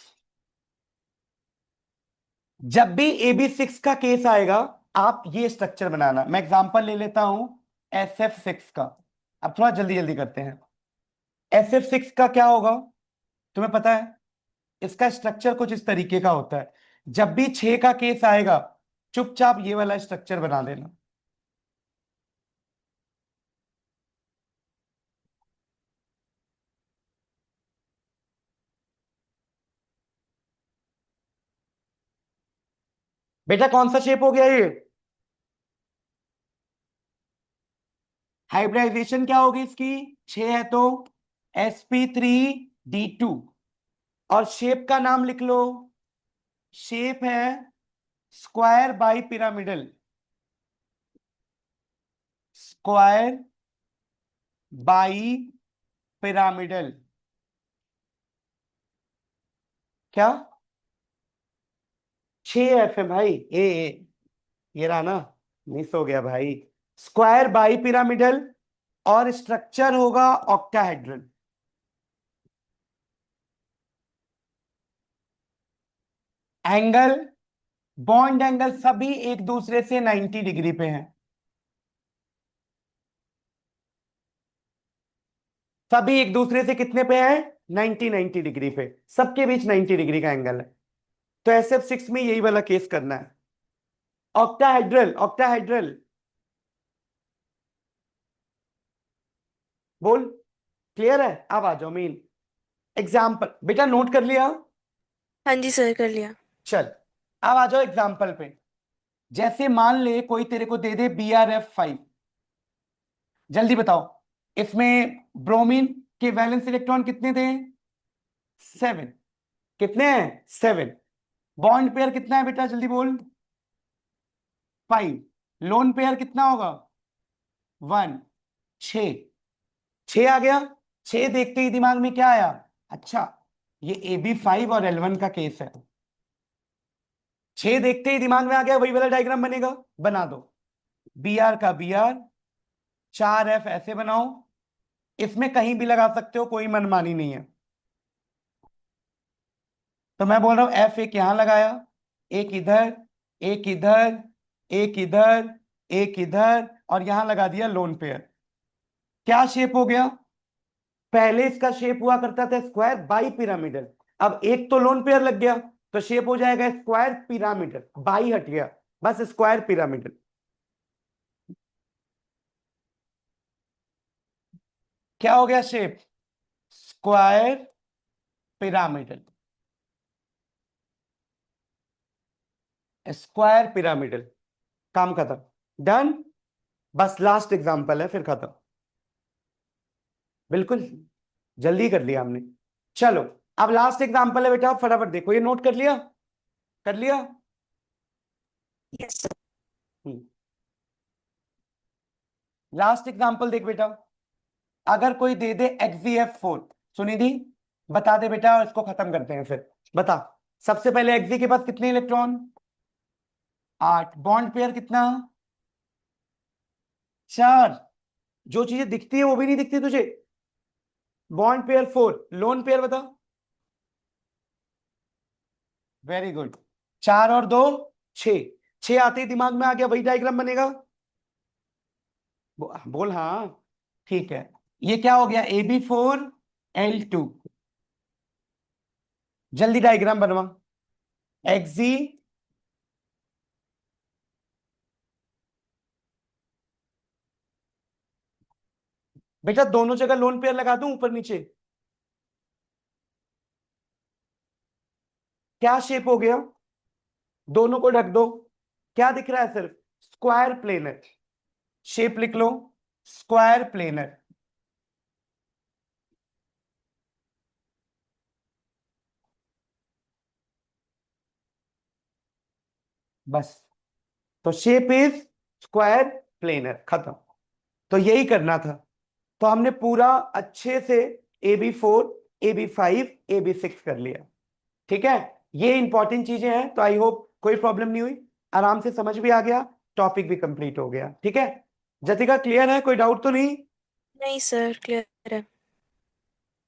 जब भी AB6 का केस आएगा, आप ये स्ट्रक्चर बनाना। मैं एग्जांपल ले लेता हूं SF6 का। अब थोड़ा जल्दी जल्दी करते हैं। SF6 का क्या होगा, तुम्हें पता है? इसका स्ट्रक्चर कुछ इस तरीके का होता है। जब भी 6 का केस आएगा, चुपचाप ये वाला स्ट्रक्चर बना देना। बेटा कौन सा शेप हो गया ये? हाइब्रिडाइजेशन क्या होगी इसकी? 6 है तो sp3d2। और शेप का नाम लिख लो। शेप है square bi pyramidal. Square bi pyramidal. क्या? 6 है भाई। ये रहा ना, मिस हो गया भाई। स्क्वायर बाई पिरामिडल, और स्ट्रक्चर होगा ऑक्टाहेड्रल। एंगल, बॉन्ड एंगल सभी एक दूसरे से 90 डिग्री पे हैं। सभी एक दूसरे से कितने पे हैं? 90 डिग्री पे, सबके बीच 90 डिग्री का एंगल है। तो SF6 में यही वाला केस करना है। ऑक्टाहेड्रल, ऑक्टाहेड्रल बोल। क्लियर है? अब आ जाओ मेन एग्जाम्पल। बेटा नोट कर लिया? हाँ जी सर, कर लिया। चल, अब आ जाओ एग्जाम्पल पे। जैसे मान ले कोई तेरे को दे दे BrF5। जल्दी बताओ, इसमें ब्रोमीन के वैलेंस इलेक्ट्रॉन कितने थे? 7। कितने हैं? 7। बॉन्ड पेयर कितना है बेटा, जल्दी बोल। 5। लोन पेयर कितना होगा? 1। 6। 6 आ गया। 6 देखते ही दिमाग में क्या आया? अच्छा, ये AB5 और L1 का केस है। 6 देखते ही दिमाग में आ गया, वही वाला डायग्राम बनेगा। बना दो। Br का Br, 4F ऐसे बनाओ। इसमें कहीं भी लगा सकते हो, कोई मनमानी नहीं है। तो मैं बोल रहा हूं F एक यहां लगाया, एक इधर, एक इधर, एक इधर, एक इधर, और यहां लगा दिया लोन पेयर। क्या शेप हो गया? पहले इसका शेप हुआ करता था स्क्वायर बाई पिरामिडल। अब एक तो लोन पेयर लग गया, तो शेप हो जाएगा स्क्वायर पिरामिडल। बाई हट गया, बस स्क्वायर पिरामिडल। क्या हो गया shape? Square pyramidal. Square pyramidal. काम खत्म, डन। बस लास्ट एग्जांपल है, फिर खत्म। बिल्कुल जल्दी कर लिया हमने। चलो, अब लास्ट एग्जांपल है बेटा, फटाफट देखो। ये नोट कर लिया? कर लिया? Yes sir. लास्ट एग्जांपल देख बेटा। अगर कोई दे दे XeF4, सुनी थी? बता दे बेटा, और इसको खत्म करते हैं फिर। बता। सबसे पहले Xe के पास कितने इलेक्ट्रॉन? 8। बॉन्ड पेयर कितना? 4। जो चीजें दिखती है वो भी नहीं दिखती तुझे। बॉन्ड पेयर 4, लोन पेयर बता। Very good. 4 और 2, 6। 6 आते ही दिमाग में आ गया, वही डायग्राम बनेगा। बोल हाँ। ठीक है, ये क्या हो गया? AB4L2। जल्दी डायग्राम बनवा। Xe, बेटा दोनों जगह लोन पेयर लगा दूं, ऊपर नीचे? क्या शेप हो गया? दोनों को ढक दो। क्या दिख रहा है? सिर्फ स्क्वायर प्लेनर। शेप लिख लो, स्क्वायर प्लेनर। बस, तो शेप इज स्क्वायर प्लेनर, खत्म। तो यही करना था। तो हमने पूरा अच्छे से AB4, AB5, AB6 कर लिया। ठीक है, ये इंपॉर्टेंट चीजें हैं। तो आई होप कोई प्रॉब्लम नहीं हुई, आराम से समझ भी आ गया, टॉपिक भी कंप्लीट हो गया। ठीक है जतिका, क्लियर है? कोई डाउट तो नहीं? नहीं सर, क्लियर है।